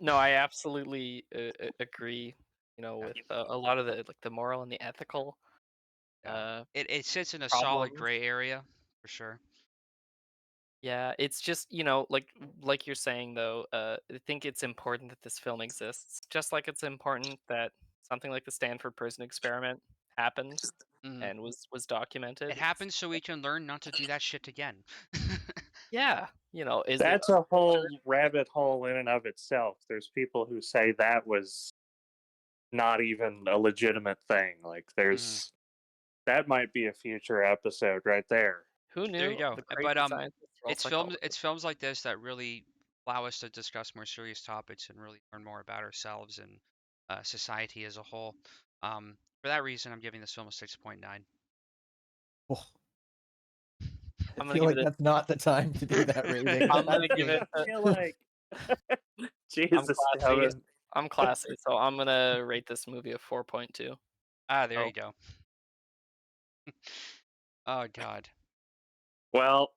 No, I absolutely agree. With a lot of the moral and the ethical Yeah. uh, It sits in a solid problems. gray area for sure. Yeah, it's just like you're saying though. I think it's important that this film exists, just like it's important that something like the Stanford Prison Experiment happened Mhm. and was documented. It happens so we can learn not to do that shit again. Yeah, is it That's a whole rabbit hole in and of itself. There's people who say that was not even a legitimate thing. Like that might be a future episode right there. who There you knew go. the But crazy scientists were all psychologists. it's films like this that really allow us to discuss more serious topics and really learn more about ourselves and society as a whole. For that reason, I'm giving this film a 6.9. Oh, I I'm gonna feel give like it a that's not the time to do that rating. I'm I gonna give think. it I feel like I'm Jesus, classy. Devin. I'm classy, so I'm gonna rate this movie a 4.2. Ah, there Oh, you go. Oh God. Well,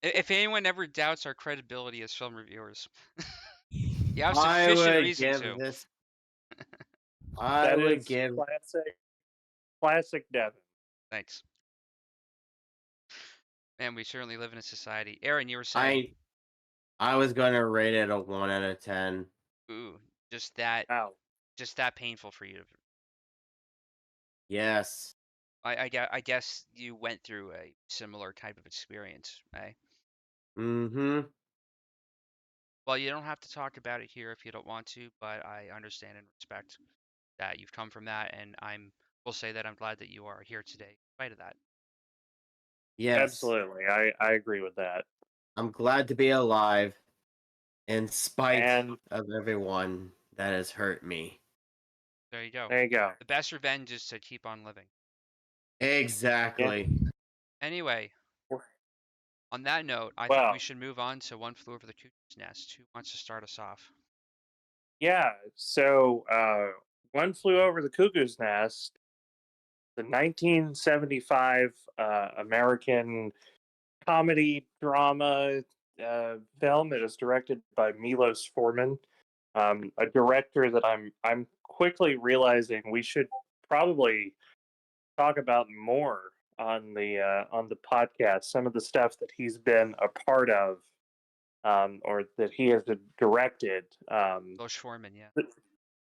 If anyone ever doubts our credibility as film reviewers, you have I sufficient would reason give to. this. I that would is give. classic Devin. Thanks. Man, we certainly live in a society. Aaron, you were saying, I was gonna rate it a 1 out of 10. ooh, just that, Wow. just that painful for you. Yes. I guess you went through a similar type of experience, eh? Mm-hmm. Well, you don't have to talk about it here if you don't want to, but I understand and respect that you've come from that, and will say that I'm glad that you are here today in spite of that. Yes. Absolutely. I agree with that. I'm glad to be alive, in spite And of everyone that has hurt me. There you go. there you go. The best revenge is to keep on living. Exactly. Anyway, on that note, I think we Well, should move on to One Flew Over the Cuckoo's Nest. Who wants to start us off? yeah. So, One Flew Over the Cuckoo's Nest, the 1975 American comedy drama film. It is directed by Milos Forman, a director that I'm quickly realizing we should probably talk about more on the podcast. Some of the stuff that he's been a part of, or that he has directed. Loesch Forman, yeah.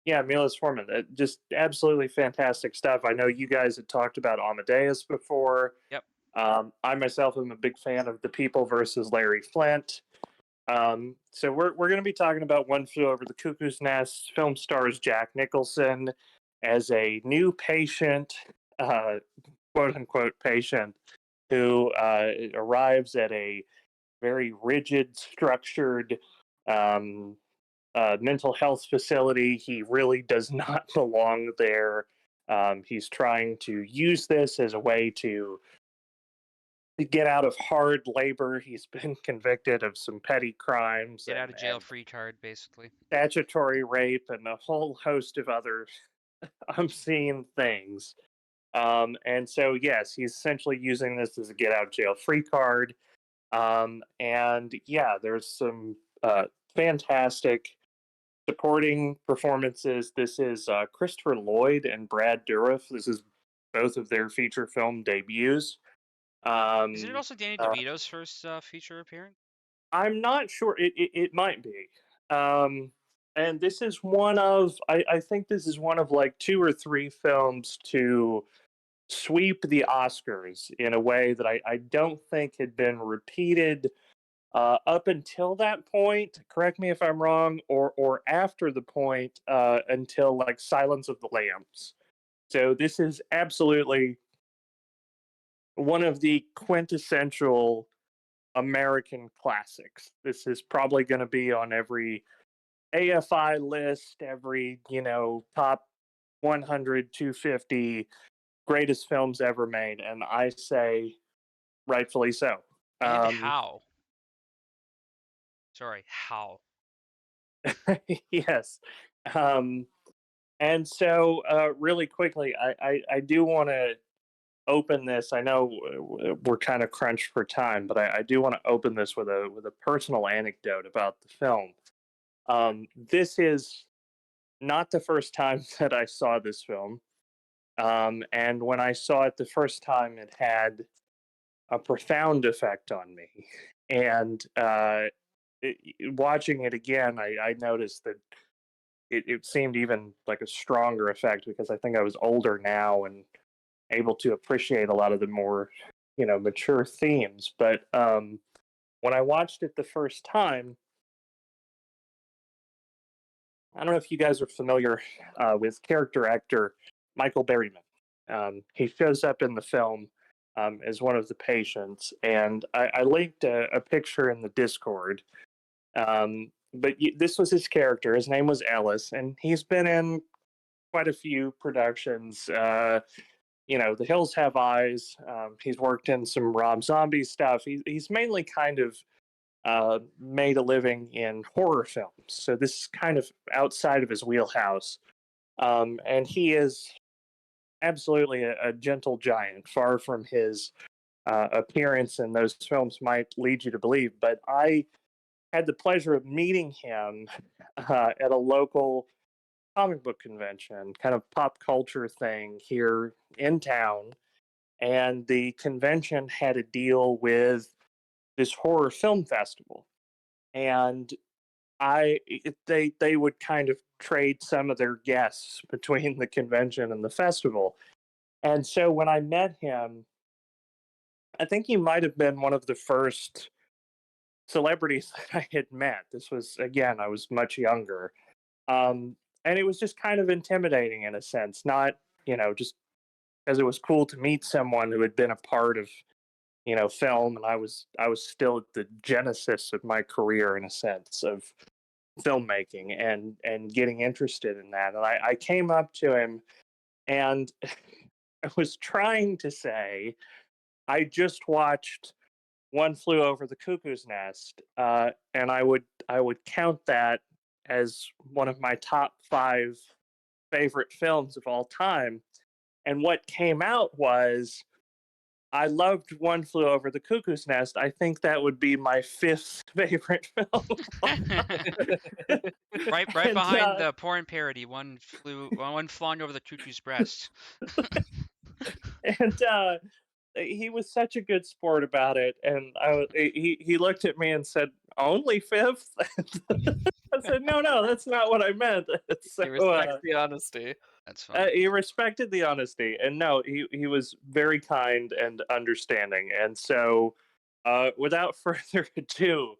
Yeah, Milos Forman, just absolutely fantastic stuff. I know you guys had talked about Amadeus before. Yep. I myself am a big fan of The People versus Larry Flint. So we're going to be talking about One Flew Over the Cuckoo's Nest. Film stars Jack Nicholson as a new patient, quote unquote patient, who arrives at a very rigid, structured mental health facility. He really does not belong there. He's trying to use this as a way to get out of hard labor. He's been convicted of some petty crimes Get out of jail and free card, basically. statutory rape and a whole host of other obscene things. And so, yes, he's essentially using this as a get out jail free card. And yeah, there's some fantastic supporting performances. This is Christopher Lloyd and Brad Dourif. This is both of their feature film debuts. Isn't it also Danny Uh, DeVito's first feature appearance? I'm not sure. It might be. And this is one of, I think this is one of like 2 or 3 films to sweep the Oscars in a way that I don't think had been repeated up until that point. Correct me if I'm wrong, or after the point until like Silence of the Lambs. So this is absolutely one of the quintessential American classics. This is probably going to be on every AFI list, every, top 100, 250 greatest films ever made. And I say rightfully so. And how? Sorry, how? Yes. Um, and so, really quickly, I do want to open this. I know we're kind of crunched for time, but I do want to open this with a personal anecdote about the film. This is not the first time that I saw this film, and when I saw it the first time, it had a profound effect on me. And watching it again, I noticed that it seemed even like a stronger effect because I think I was older now and able to appreciate a lot of the more, mature themes. But when I watched it the first time, I don't know if you guys are familiar with character actor Michael Berryman. He shows up in the film as one of the patients, and I linked a picture in the Discord. But this was his character. His name was Ellis, and he's been in quite a few productions. The Hills Have Eyes. He's worked in some Rob Zombie stuff. He's mainly kind of made a living in horror films. So this is kind of outside of his wheelhouse. And he is absolutely a gentle giant, far from his appearance in those films might lead you to believe. But I had the pleasure of meeting him at a local comic book convention, kind of pop culture thing here in town. And the convention had a deal with this horror film festival. And they would kind of trade some of their guests between the convention and the festival. And so when I met him, I think he might have been one of the first celebrities that I had met. This was, again, I was much younger. Um, and it was just kind of intimidating in a sense, not, just because it was cool to meet someone who had been a part of, film. And I was still at the genesis of my career in a sense of filmmaking and getting interested in that. And I came up to him and I was trying to say, I just watched One Flew Over the Cuckoo's Nest, and I would count that as one of my top 5 favorite films of all time. And what came out was I loved One Flew Over the Cuckoo's Nest. I think that would be my 5th favorite film. right And behind the porn parody, one flying over the cuckoo's breast. and he was such a good sport about it. And he looked at me and said, "Only 5th?" I said, "No, that's not what I meant." So He respects the honesty. That's fun. he respected the honesty, and no, he was very kind and understanding. And so, without further ado,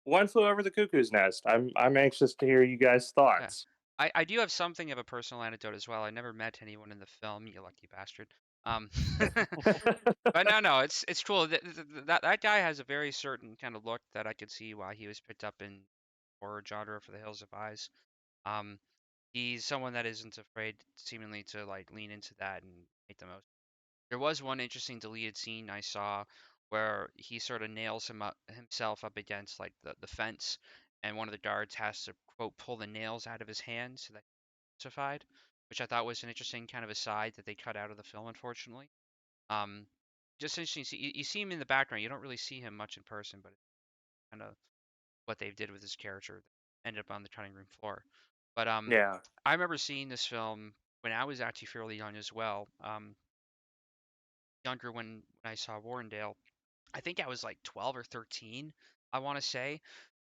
One Flew Over the Cuckoo's Nest. I'm anxious to hear you guys' thoughts. I do have something of a personal anecdote as well. I never met anyone in the film, you lucky bastard. But no, it's cool. That guy has a very certain kind of look that I could see why he was picked up in horror genre for The Hills of Eyes. Um, he's someone that isn't afraid, seemingly, to like lean into that and make the most. There was one interesting deleted scene I saw where he sort of nails himself up against like the fence, and one of the guards has to quote pull the nails out of his hands so that he's crucified. which I thought was an interesting kind of aside that they cut out of the film, unfortunately. Um, just interesting. You see him in the background. You don't really see him much in person, but kind of what they did with his character that ended up on the cutting room floor. But Yeah. I remember seeing this film when I was actually fairly young as well. Younger when I saw Warrendale. I think I was like 12 or 13, I want to say,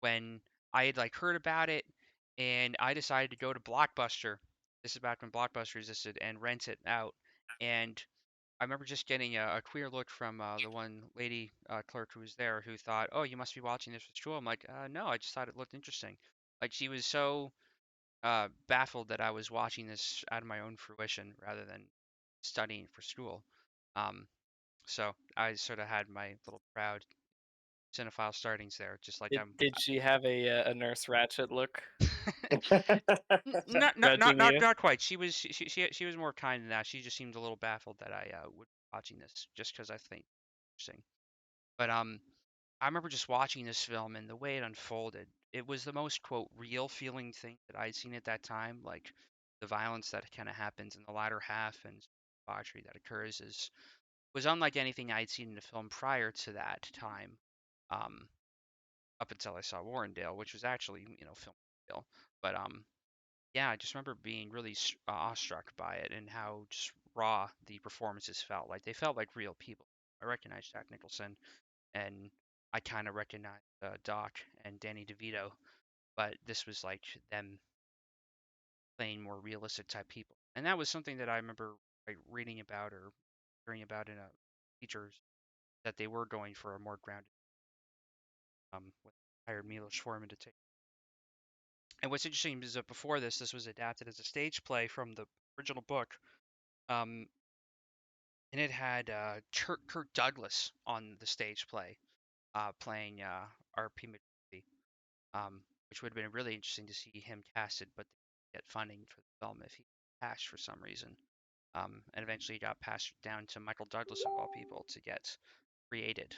when I had like heard about it and I decided to go to Blockbuster. This is back when Blockbuster existed and rent it out. And I remember just getting a queer look from the one lady clerk who was there who thought, "Oh, you must be watching this with school." I'm like, "No, I just thought it looked interesting." Like she was so baffled that I was watching this out of my own fruition rather than studying for school. Um, so I sort of had my little proud cinephile startings there, just like I'm. Did she have a Nurse Ratched look, Not judging you? not quite. She was more kind than that. She just seemed a little baffled that I would be watching this just because I think it's interesting. But I remember just watching this film and the way it unfolded. It was the most quote real feeling thing that I'd seen at that time. Like the violence that kind of happens in the latter half and debauchery that occurs is was unlike anything I'd seen in a film prior to that time. Um, up until I saw Warrendale, which was actually film Warrendale. But yeah, I just remember being really awestruck by it and how just raw the performances felt. Like they felt like real people. I recognized Jack Nicholson and I kind of recognized Doc and Danny DeVito, but this was like them playing more realistic type people. And that was something that I remember like reading about or hearing about in a teachers that they were going for a more grounded when they hired Milos Forman to take. And what's interesting is that before this was adapted as a stage play from the original book, um, and it had Kirk Douglas on the stage play, playing R.P. McMurphy, which would have been really interesting to see him casted, but they didn't get funding for the film if he passed for some reason. And eventually he got passed down to Michael Douglas of all people to get created.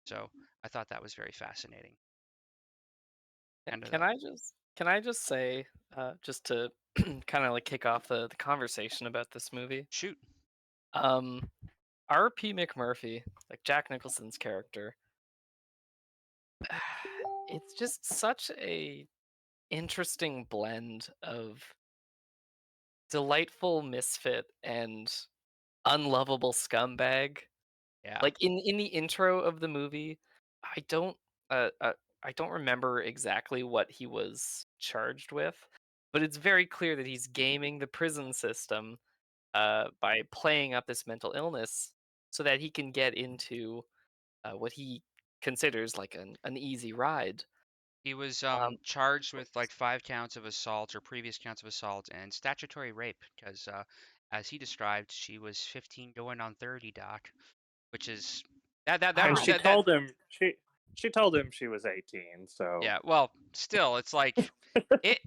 So I thought that was very fascinating. Kind of the Can I just say, just to kind of like kick off the conversation about this movie, shoot. um, R.P. McMurphy, like Jack Nicholson's character, it's just such a interesting blend of delightful misfit and unlovable scumbag. Yeah. Like in the intro of the movie, I don't uh, uh I don't remember exactly what he was charged with, but it's very clear that he's gaming the prison system by playing up this mental illness so that he can get into what he considers like an easy ride. He was Um, charged with like 5 counts of assault or previous counts of assault and statutory rape because, as he described, she was 15 going on 30, Doc, which is And wow. she told him she told him she was 18. So yeah. Well, still, it's like it.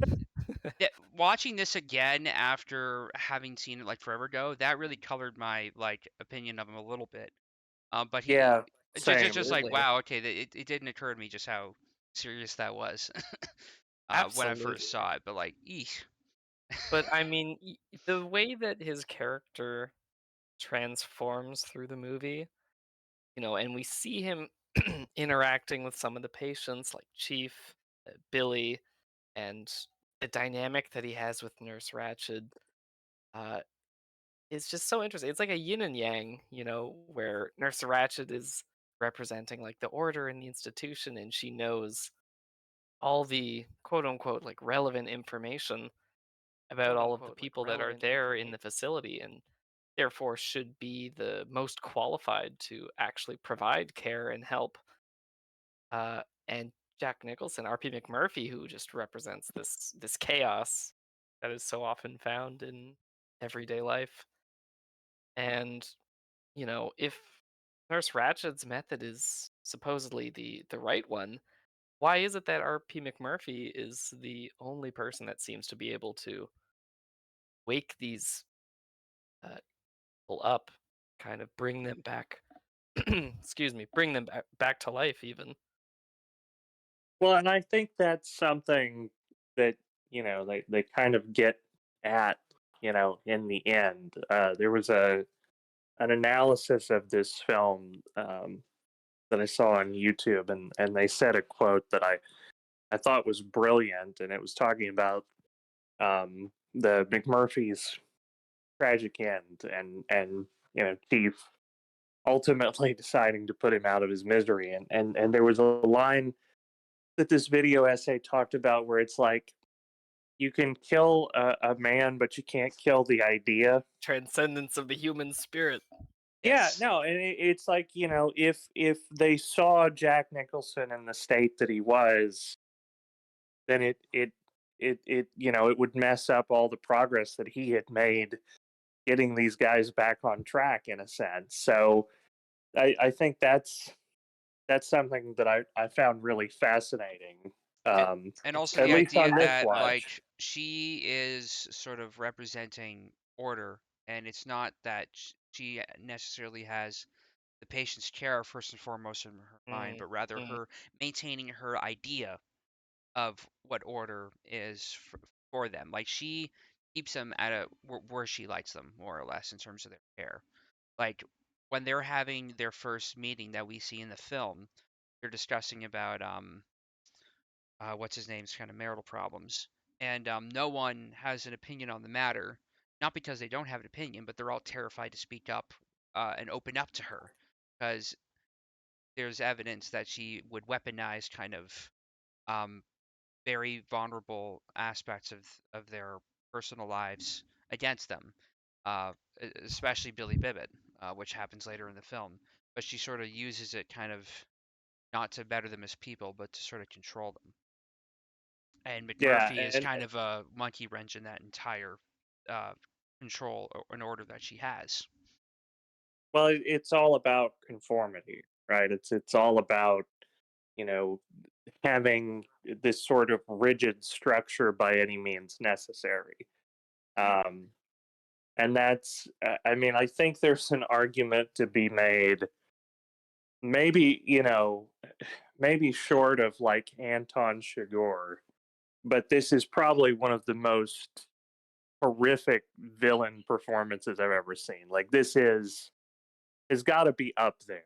Watching this again after having seen it like forever ago, that really colored my like opinion of him a little bit. But he yeah, same. just like Absolutely. wow, okay, it didn't occur to me just how serious that was when I first Absolutely. saw it. But like, eesh. But I mean, the way that his character transforms through the movie, and we see him interacting with some of the patients like Chief, Billy, and the dynamic that he has with Nurse Ratched uh, is just so interesting. It's like a yin and yang, where Nurse Ratched is representing like the order in the institution, and she knows all the quote unquote like relevant information about all of the people that are there in the facility and therefore should be the most qualified to actually provide care and help. And Jack Nicholson, R.P. McMurphy, who just represents this chaos that is so often found in everyday life. And if Nurse Ratched's method is supposedly the right one, why is it that R.P. McMurphy is the only person that seems to be able to wake these uh, people up, kind of bring them back? Excuse me, bring them back to life, even. Well, and I think that's something that they kind of get at in the end. There was an analysis of this film that I saw on YouTube, and they said a quote that I thought was brilliant, and it was talking about the McMurphy's tragic end, and Chief ultimately deciding to put him out of his misery, and there was a line that this video essay talked about where it's like, you can kill a man, but you can't kill the idea. Transcendence of the human spirit. Yeah, Yes. no, and it's like, if they saw Jack Nicholson in the state that he was, then it would mess up all the progress that he had made getting these guys back on track in a sense. So I think that's something that I found really fascinating. And also At the least on idea this that, watch. like, she is sort of representing order, and it's not that she necessarily has the patient's care first and foremost in her mind, but rather her maintaining her idea of what order is for them. Like, she keeps them at where she likes them, more or less, in terms of their care. Like, when they're having their first meeting that we see in the film, they're discussing about what's his name's kind of marital problems, and no one has an opinion on the matter, not because they don't have an opinion, but they're all terrified to speak up and open up to her, because there's evidence that she would weaponize kind of um, very vulnerable aspects of their personal lives against them, uh, especially Billy Bibbit, which happens later in the film. But she sort of uses it kind of not to better them as people, but to sort of control them. And Yeah, McMurphy is and kind of a monkey wrench in that entire uh, control and order that she has. well, it's all about conformity, right? It's all about, you know having this sort of rigid structure by any means necessary. Um, and that's, I mean, I think there's an argument to be made, maybe, maybe short of like Anton Chigurh, but this is probably one of the most horrific villain performances I've ever seen. Like, this has got to be up there.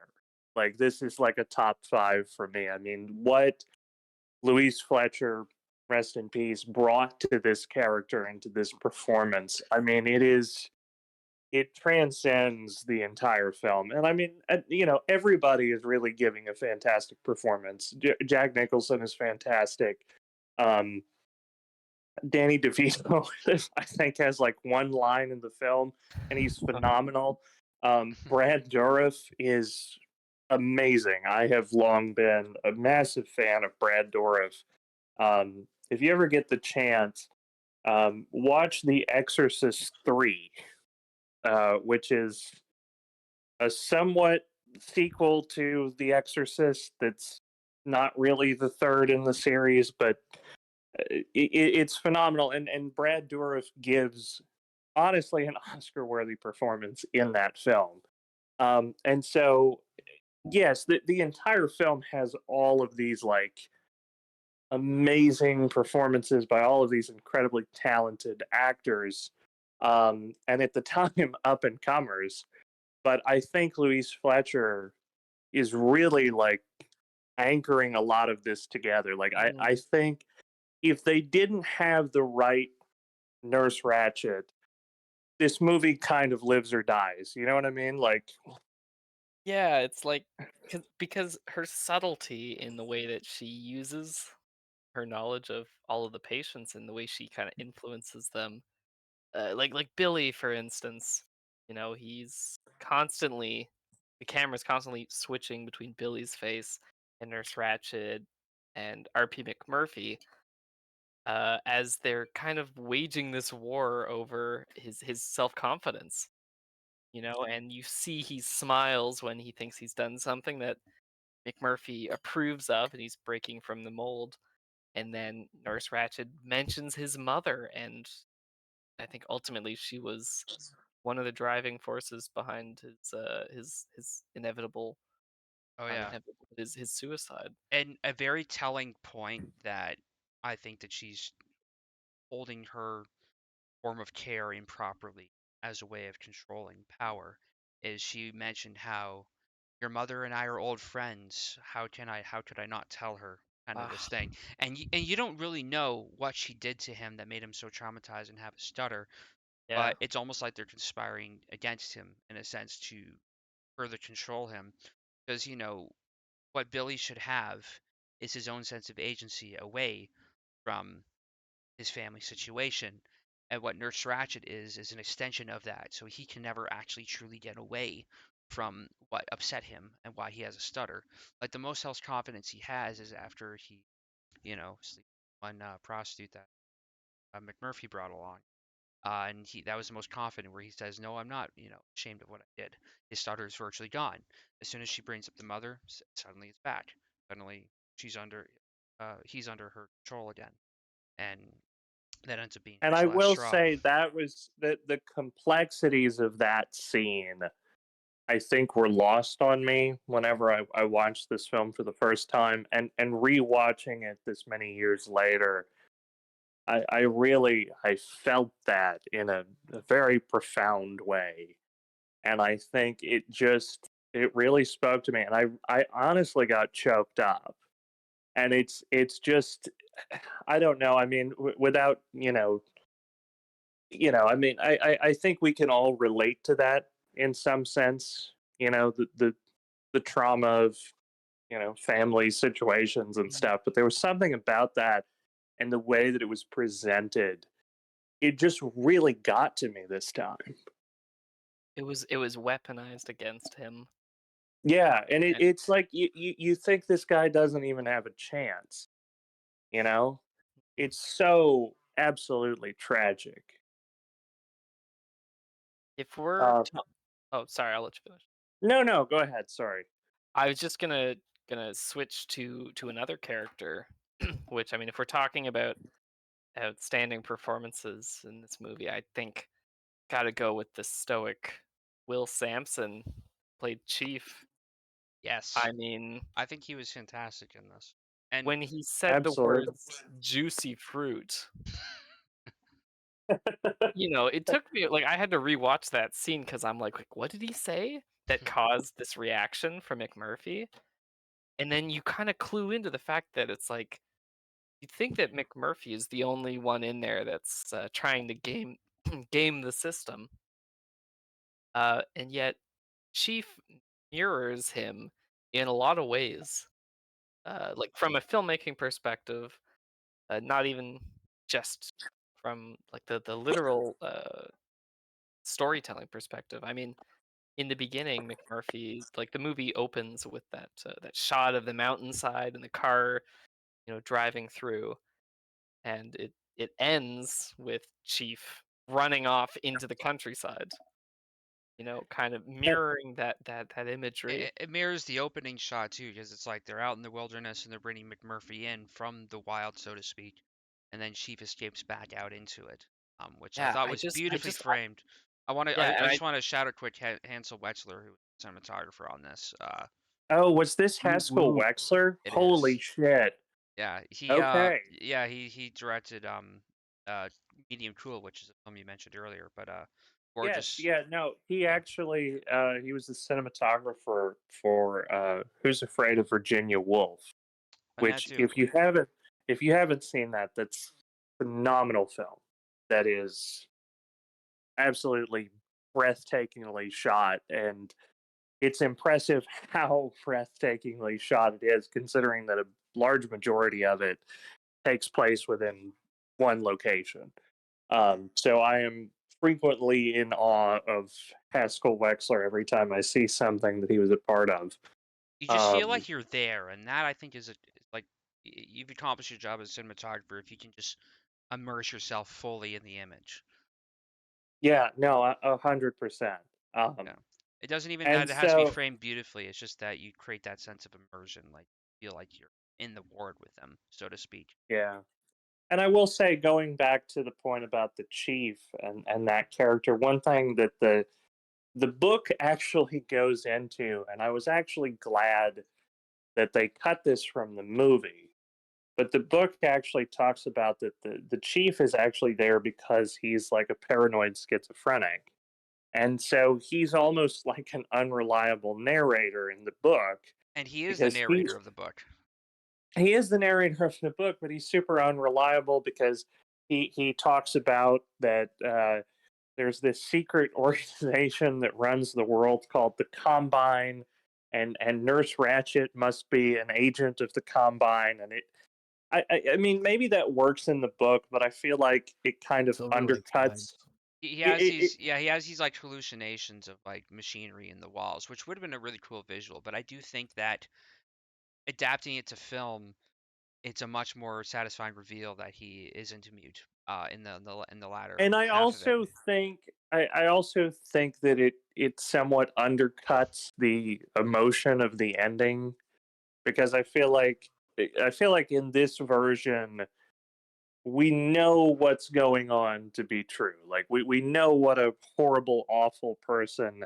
Like, this is like a top 5 for me. I mean, what Louise Fletcher, rest in peace, brought to this character and to this performance. I mean, it transcends the entire film. And I mean, everybody is really giving a fantastic performance. Jack Nicholson is fantastic. Um, Danny DeVito, I think, has like one line in the film, and he's phenomenal. Brad Dourif is amazing. I have long been a massive fan of Brad Dourif. If you ever get the chance, watch The Exorcist 3, which is a somewhat sequel to The Exorcist that's not really the third in the series, but it's phenomenal. And Brad Dourif gives, honestly, an Oscar worthy performance in that film. And so, yes, the entire film has all of these, like, amazing performances by all of these incredibly talented actors, and at the time up and comers. But I think Louise Fletcher is really like anchoring a lot of this together. Like, I think if they didn't have the right Nurse Ratched, this movie kind of lives or dies. You know what I mean? Like, Yeah, it's like because her subtlety in the way that she uses her knowledge of all of the patients and the way she kind of influences them, like Billy, for instance. He's constantly the camera's constantly switching between Billy's face and Nurse Ratched and RP McMurphy, as they're kind of waging this war over his self confidence. And you see he smiles when he thinks he's done something that McMurphy approves of, and he's breaking from the mold. And then Nurse Ratched mentions his mother, and I think ultimately she was one of the driving forces behind his inevitable, Oh not yeah, inevitable, but his suicide. and a very telling point that I think that she's holding her form of care improperly as a way of controlling power. Is she mentioned how your mother and I are old friends. How could I not tell her? Kind of this Ah, thing. And you don't really know what she did to him that made him so traumatized and have a stutter, yeah. but it's almost like they're conspiring against him in a sense to further control him. Because, what Billy should have is his own sense of agency away from his family situation. And what Nurse Ratched is an extension of that. So he can never actually truly get away from what upset him and why he has a stutter. Like the most self confidence he has is after he, sleep with one prostitute that McMurphy brought along. And that was the most confident where he says, "No, I'm not, ashamed of what I did." His stutter is virtually gone. As soon as she brings up the mother, suddenly it's back. Suddenly he's under her control again, and that ends up being And his I last will straw. say that was the complexities of that scene, I think, were lost on me whenever I watched this film for the first time, and rewatching it this many years later. I felt that in a very profound way, and I think it really spoke to me, and I honestly got choked up, and it's just I don't know. I mean, without I mean, I think we can all relate to that in some sense. The trauma of family situations and Mm. stuff, but there was something about that and the way that it was presented. It just really got to me this time. It was weaponized against him. Yeah, and And it's like you think this guy doesn't even have a chance. You know, it's so absolutely tragic. if we're Uh, oh, sorry, I'll let you finish. no, no, go ahead. Sorry. I was just gonna switch to another character, which I mean, if we're talking about outstanding performances in this movie, I think gotta go with the stoic Will Sampson, played Chief. Yes, I mean, I think he was fantastic in this. And when he said the Absolutely. words "juicy fruit," it took me like I had to rewatch that scene because I'm like, what did he say that caused this reaction from McMurphy? And then you kind of clue into the fact that it's like you'd think that McMurphy is the only one in there that's trying to game the system, and yet Chief mirrors him in a lot of ways. Like from a filmmaking perspective, not even just from like the literal storytelling perspective. I mean, in the beginning, McMurphy, like the movie opens with that shot of the mountainside and the car, driving through, and it ends with Chief running off into the countryside. Kind of mirroring that imagery. it mirrors the opening shot too, because it's like they're out in the wilderness and they're bringing McMurphy in from the wild, so to speak, and then Chief escapes back out into it, which I Yeah, thought I was just, I beautifully just, framed. yeah, I and just want to shout out quick Hansel Wetzler, who was the cinematographer on this. Oh, was this Woo Haskell woo. Wexler? It Holy is. shit. Okay. He directed uh Medium Cool, which is a film you mentioned earlier, but Yes, gorgeous. yeah, no, he Yeah, actually he was the cinematographer for Who's Afraid of Virginia Woolf, and that which too. if you haven't seen that, that's phenomenal film. That is absolutely breathtakingly shot, and it's impressive how breathtakingly shot it is, considering that a large majority of it takes place within one location. So I am frequently in awe of Haskell Wexler every time I see something that he was a part of. You just feel Um, like you're there, and that I think is like you've accomplished your job as a cinematographer if you can just immerse yourself fully in the image. yeah, no, 100%. Yeah, it doesn't even And that it has to be so, framed beautifully. It's just that you create that sense of immersion, like feel like you're in the ward with them, so to speak. yeah. And I will say, going back to the point about the chief and that character, one thing that the book actually goes into, and I was actually glad that they cut this from the movie, But the book actually talks about that the chief is actually there because he's like a paranoid schizophrenic. And so he's almost like an unreliable narrator in the book And he is the because narrator of the book. he is the narrator of the book, but he's super unreliable because he talks about that there's this secret organization that runs the world called the Combine, and Nurse Ratched must be an agent of the Combine, and I mean maybe that works in the book, but I feel like it kind of Silver Lake's undercuts. He It, has it, these, yeah, he has these like hallucinations of like machinery in the walls, which would have been a really cool visual. But I do think that adapting it to film, it's a much more satisfying reveal that he is into mute in the latter and I half of it. also think I also think that it somewhat undercuts the emotion of the ending because I feel like in this version we know what's going on to be true. Like we know what a horrible, awful person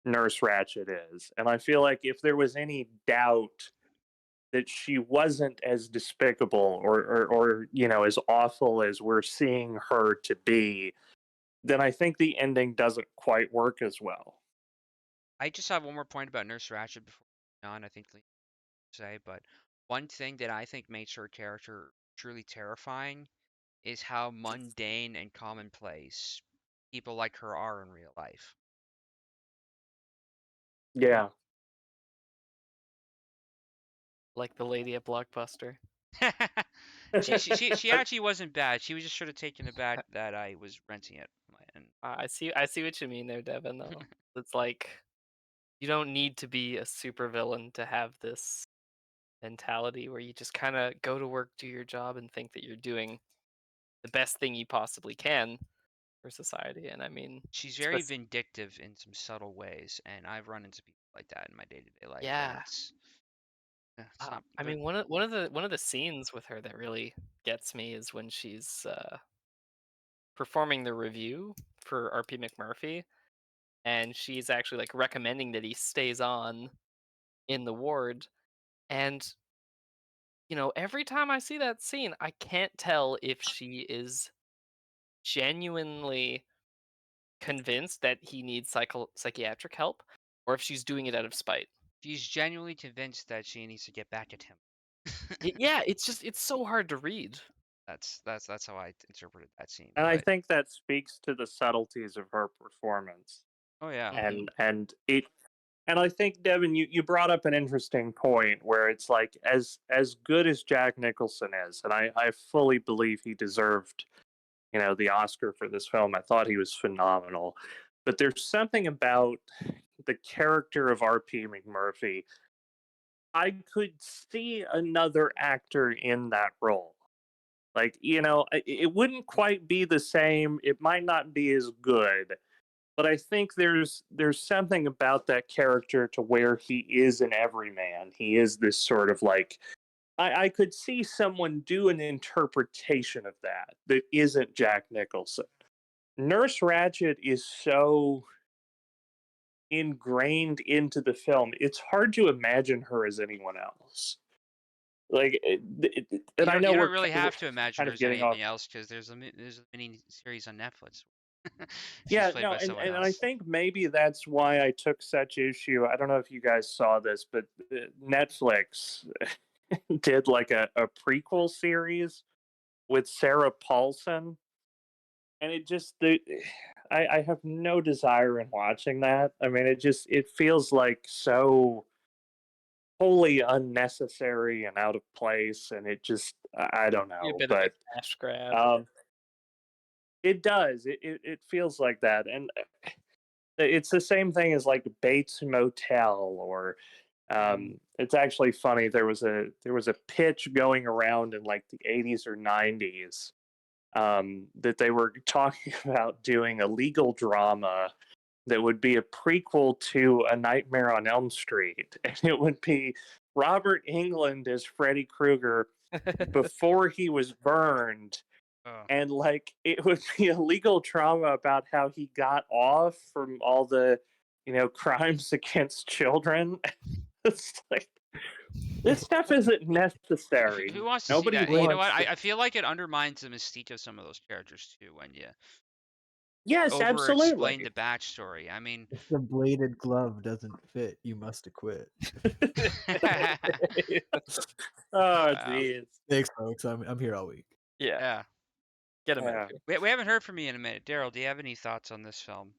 Nurse Ratched is. And I feel like if there was any doubt that she wasn't as despicable or you know, as awful as we're seeing her to be, then I think the ending doesn't quite work as well. I just have one more point about Nurse Ratched before on. I think say, but one thing that I think makes her character truly terrifying is how mundane and commonplace people like her are in real life. Yeah. Like the lady at Blockbuster. She actually wasn't bad. She was just sort of taken aback that I was renting it. And I see what you mean there, Devin. Though it's like you don't need to be a supervillain to have this mentality where you just kind of go to work, do your job, and think that you're doing the best thing you possibly can for society. And I mean, she's very vindictive in some subtle ways, and I've run into people like that in my day-to-day life, and yeah. it's not I good. mean, one of the scenes with her that really gets me is when she's performing the review for RP McMurphy, and she's actually like recommending that he stays on in the ward. And every time I see that scene, I can't tell if she is genuinely convinced that he needs psychiatric help or if she's doing it out of spite. She's genuinely convinced that she needs to get back at him. Yeah, it's so hard to read. That's how I interpreted that scene. And I But think that speaks to the subtleties of her performance. oh yeah, Mhm. And I think Devin, you brought up an interesting point where it's like as good as Jack Nicholson is, and I fully believe he deserved, you know, the Oscar for this film. I thought he was phenomenal. But there's something about the character of R.P. McMurphy. I could see another actor in that role. Like, you know, it wouldn't quite be the same. It might not be as good, but I think there's something about that character to where he is an everyman. He is this sort of like I could see someone do an interpretation of that isn't Jack Nicholson. Nurse Ratched is so ingrained into the film. It's hard to imagine her as anyone else. Like, and I know you don't we're really have to imagine kind her of as getting off. anything else because there's a mini series on Netflix. She's Yeah, played no, by someone and I else. think maybe that's why I took such issue. I don't know if you guys saw this, but Netflix did like a prequel series with Sarah Paulson, and I have no desire in watching that. I mean, it feels like so wholly unnecessary and out of place, and I don't Be a know, bit of a but cash grab. um, it does. It feels like that, and it's the same thing as like Bates Motel or it's actually funny there was a pitch going around in like the 80s or 90s that they were talking about doing a legal drama that would be a prequel to A Nightmare on Elm Street, and it would be Robert Englund as Freddy Krueger before he was burned, Oh. and like it would be a legal drama about how he got off from all the crimes against children. It's like, This stuff isn't necessary. Who wants to Nobody see that? You know wants what? to- I feel like it undermines the mystique of some of those characters too when you Yes, over-explain absolutely. the backstory. I mean, If the bladed glove doesn't fit, you must acquit. Oh, Wow. jeez. Thanks, folks. I'm here all week. Yeah, yeah. get him out Yeah. of here. We haven't heard from you in a minute. Daryl, do you have any thoughts on this film?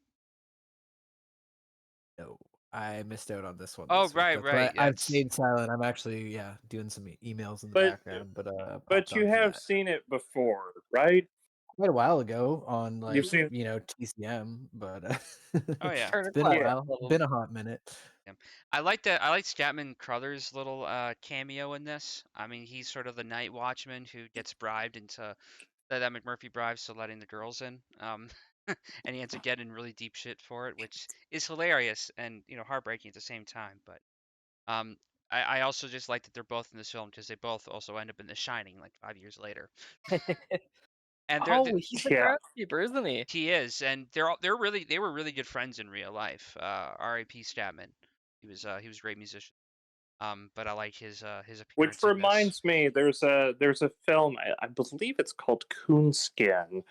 No, I missed out on this one. Oh, this week. right, That's why right. I've That's stayed silent. I'm actually doing some emails in the But- background, but But popped you on for have that. seen it before, right? Quite a while ago on like You've seen- TCM, but Oh, yeah. Turner it's been a Classic while. level. Been a hot minute. I like Scatman Crothers' little cameo in this. I mean, he's sort of the night watchman who gets bribed into that McMurphy bribes to letting the girls in. And he ends up getting really deep shit for it, which is hilarious and heartbreaking at the same time. But I also just like that they're both in this film because they both also end up in The Shining like 5 years later. And He's the Yeah. groundskeeper, isn't he? he is, and they were really good friends in real life. R.I.P. Statman. He was a great musician. But I like his appearance. Which in this. reminds me, there's a film, I believe it's called Coonskin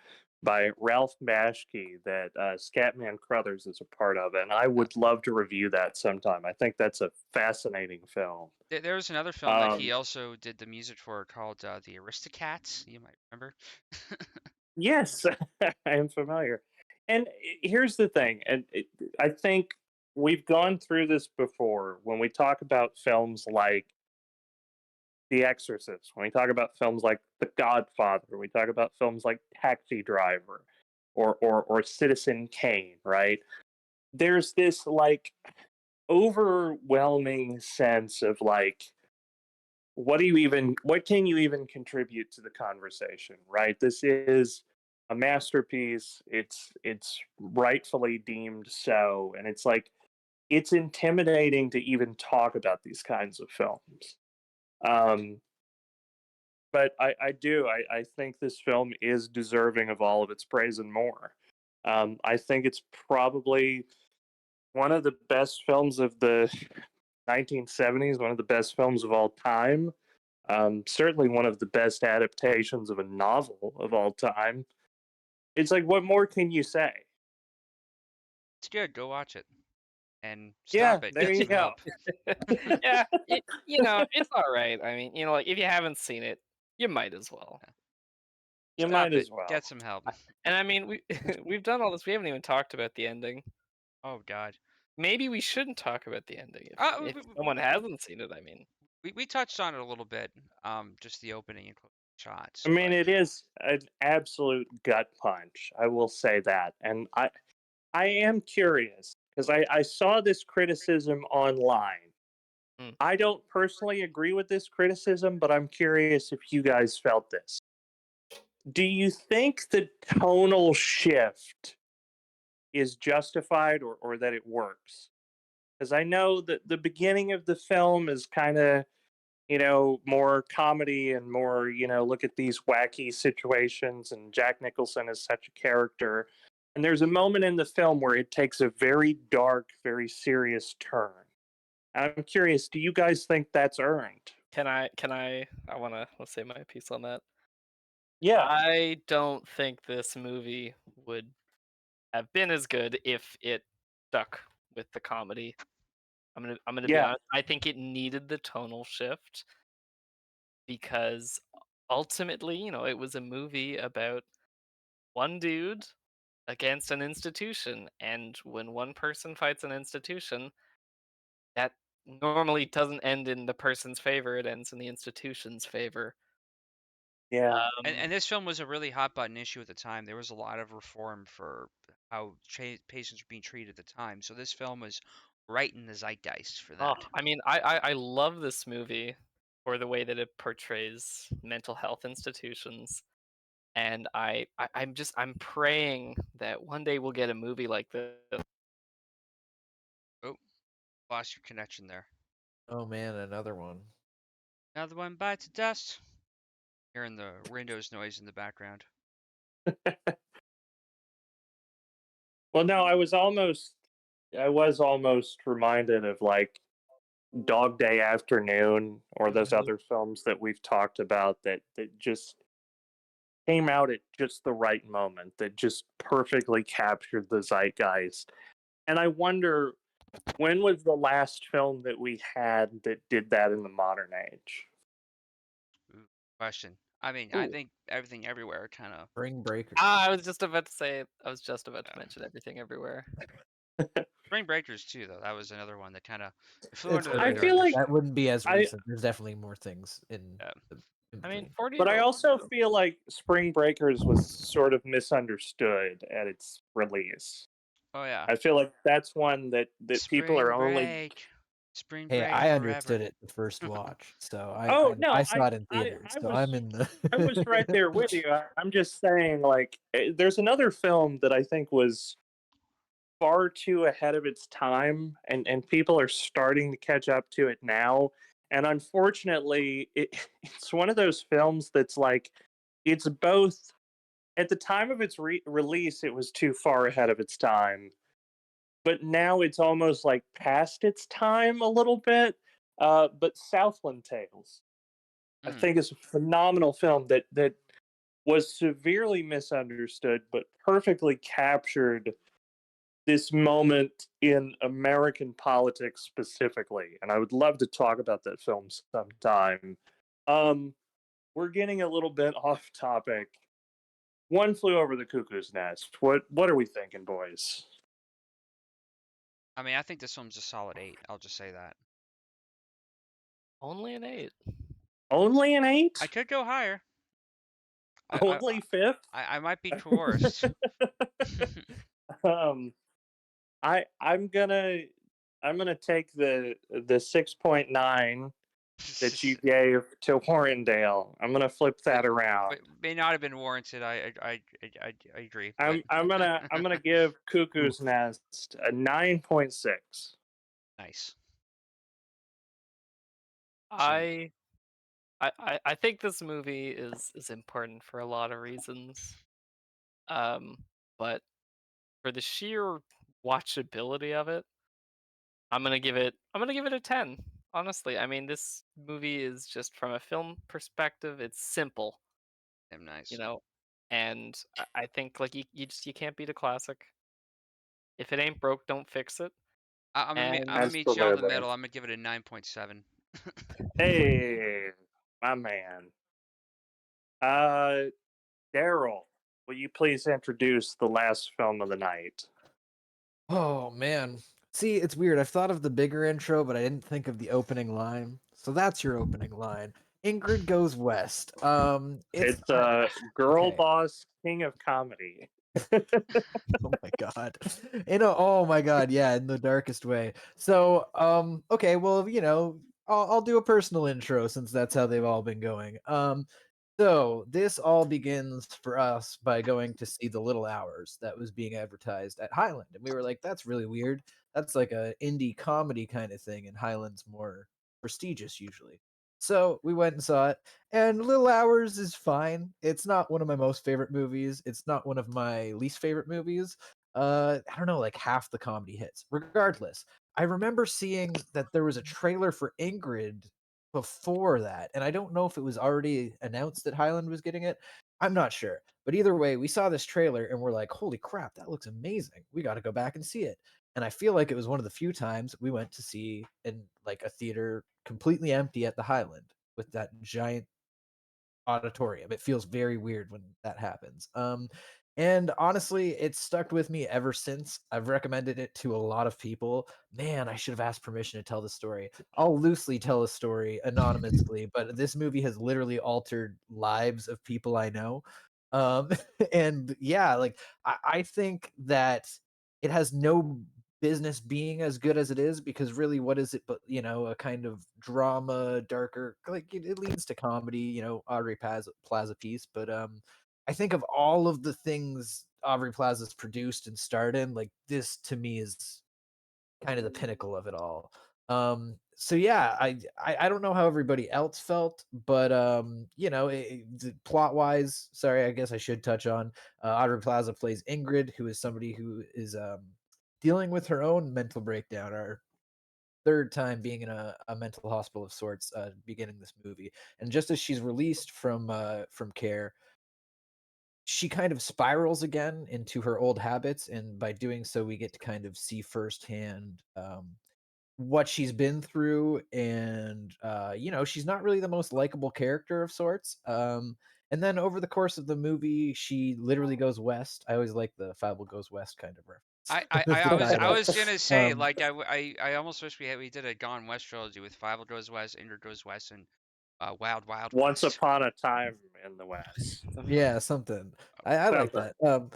by Ralph Bashke that Scatman Crothers is a part of, and I would love to review that sometime. I think that's a fascinating film. There was another film that he also did the music for called The Aristocats. You might remember. Yes, I am familiar. And here's the thing, and I think we've gone through this before when we talk about films like The Exorcist, when we talk about films like The Godfather, when we talk about films like Taxi Driver or Citizen Kane, right? There's this like overwhelming sense of like what can you even contribute to the conversation, right? This is a masterpiece. It's rightfully deemed so, and it's like it's intimidating to even talk about these kinds of films. But I think this film is deserving of all of its praise and more. I think it's probably one of the best films of the 1970s, one of the best films of all time. Certainly one of the best adaptations of a novel of all time. It's like, what more can you say? It's good. Go watch it. And Yeah, stop it. there Get you some go. help. Yeah, it's all right. I mean, like if you haven't seen it, you might as well. You Stop might it. as well. Get some help. And I mean, we've done all this. We haven't even talked about the ending. Oh God. Maybe we shouldn't talk about the ending if we- someone hasn't seen it. I mean, We touched on it a little bit. Just the opening and closing shots. I mean, but- it is an absolute gut punch. I will say that, and I am curious because I saw this criticism online. Mm. I don't personally agree with this criticism, but I'm curious if you guys felt this. Do you think the tonal shift is justified or that it works? Because I know that the beginning of the film is kind of, more comedy and more, look at these wacky situations, and Jack Nicholson is such a character. And there's a moment in the film where it takes a very dark, very serious turn. I'm curious, do you guys think that's earned? I want to say my piece on that. Yeah. I don't think this movie would have been as good if it stuck with the comedy. I'm gonna be Yeah. honest. I think it needed the tonal shift because ultimately, it was a movie about one dude against an institution, and when one person fights an institution, that normally doesn't end in the person's favor; it ends in the institution's favor. Yeah. And this film was a really hot button issue at the time. There was a lot of reform for how patients were being treated at the time. So this film was right in the zeitgeist for that. I mean, I love this movie for the way that it portrays mental health institutions, and I'm praying that one day we'll get a movie like this. Oh, lost your connection there. Oh man, another one. Another one bites the dust. Hearing the Windows noise in the background. Well, no, I was almost reminded of like Dog Day Afternoon or those Mhm. other films that we've talked about that just came out at just the right moment, that just perfectly captured the zeitgeist. And I wonder, when was the last film that we had that did that in the modern age? Ooh, question. I mean, I Ooh. think Everything Everywhere kind of. Spring Breakers. I was just about to say. I was just about to Yeah. mention Everything Everywhere. Spring Breakers too, though. That was another one that kind of flew It's under the I radar feel earlier. this like That year. wouldn't be as I recent. There's definitely more things in Yeah. the in I mean, between. 40 but year I old. also feel like Spring Breakers was sort of misunderstood at its release. Oh yeah. I feel like that's one that people are Spring only. break. Spring Hey, break I forever. understood it the first watch, so Oh I no, saw it in I theaters, I so was I'm in the. I was right there with you. I'm just saying, like, there's another film that I think was far too ahead of its time, and people are starting to catch up to it now. And unfortunately, it's one of those films that's like, it's both. At the time of its release, it was too far ahead of its time, but now it's almost like past its time a little bit. But Southland Tales, I Mm, think, is a phenomenal film that was severely misunderstood, but perfectly captured this moment in American politics specifically. And I would love to talk about that film sometime. Um, we're getting a little bit off topic. One Flew Over the Cuckoo's Nest. What are we thinking, boys? I mean, I think this film's a solid 8. I'll just say that. Only an 8. Only an I eight? could go higher. I I Only fifth? I might be coerced. um, I'm gonna take the 6.9 that you gave to Warrendale. I'm gonna flip But that around. may not have been warranted. I agree, but I'm gonna give Cuckoo's Oof. Nest a 9.6. nice. So I I think this movie is important for a lot of reasons. Um, but for the sheer watchability of it, I'm gonna give it a 10. Honestly, I mean, this movie is just from a film perspective, it's simple, damn you nice. know, and I think like you can't beat a classic. If it ain't broke, don't fix it. I'm And gonna meet y'all in the Absolutely. middle. I'm gonna give it a 9.7. Hey, my man. Uh, Daryl, will you please introduce the last film of the night? Oh man. See, it's weird. I've thought of the bigger intro, but I didn't think of the opening line. So that's your opening line. Ingrid Goes West. It's It's Girl okay. Boss King of Comedy. Oh my god. Oh my god, yeah, in the darkest way. So, okay, well, I'll do a personal intro since that's how they've all been going. So this all begins for us by going to see The Little Hours that was being advertised at Highland. And we were like, that's really weird. That's like a indie comedy kind of thing, and Highland's more prestigious usually. So we went and saw it, and Little Hours is fine. It's not one of my most favorite movies. It's not one of my least favorite movies. I don't know, like half the comedy hits. Regardless, I remember seeing that there was a trailer for Ingrid before that, and I don't know if it was already announced that Highland was getting it. I'm not sure. But either way, we saw this trailer and we're like, holy crap, that looks amazing. We got to go back and see it. And I feel like it was one of the few times we went to see in like a theater completely empty at the Highland with that giant auditorium. It feels very weird when that happens. And honestly, it's stuck with me ever since. I've recommended it to a lot of people. Man, I should have asked permission to tell the story. I'll loosely tell a story anonymously, but this movie has literally altered lives of people I know. Um, and yeah, like I think that it has no business being as good as it is because really what is it but a kind of drama darker like it leans to comedy, Aubrey Plaza piece, but I think of all of the things Aubrey Plaza's produced and starred in, like this to me is kind of the pinnacle of it all. So yeah, I don't know how everybody else felt, but plot wise, sorry, I guess I should touch on Aubrey Plaza plays Ingrid, who is somebody who is dealing with her own mental breakdown, or third time being in a mental hospital of sorts, beginning this movie. And just as she's released from care, she kind of spirals again into her old habits, and by doing so, we get to kind of see firsthand what she's been through, and she's not really the most likable character of sorts. And then over the course of the movie, she literally goes west. I always like the Fable Goes West kind of reference. I The was I title. was gonna say Um, like I almost wish we did a Gone West trilogy with Five Goes West, Ingrid Goes West, and Wild Wild Once West. upon a time in the West. yeah, something. I like Something. that.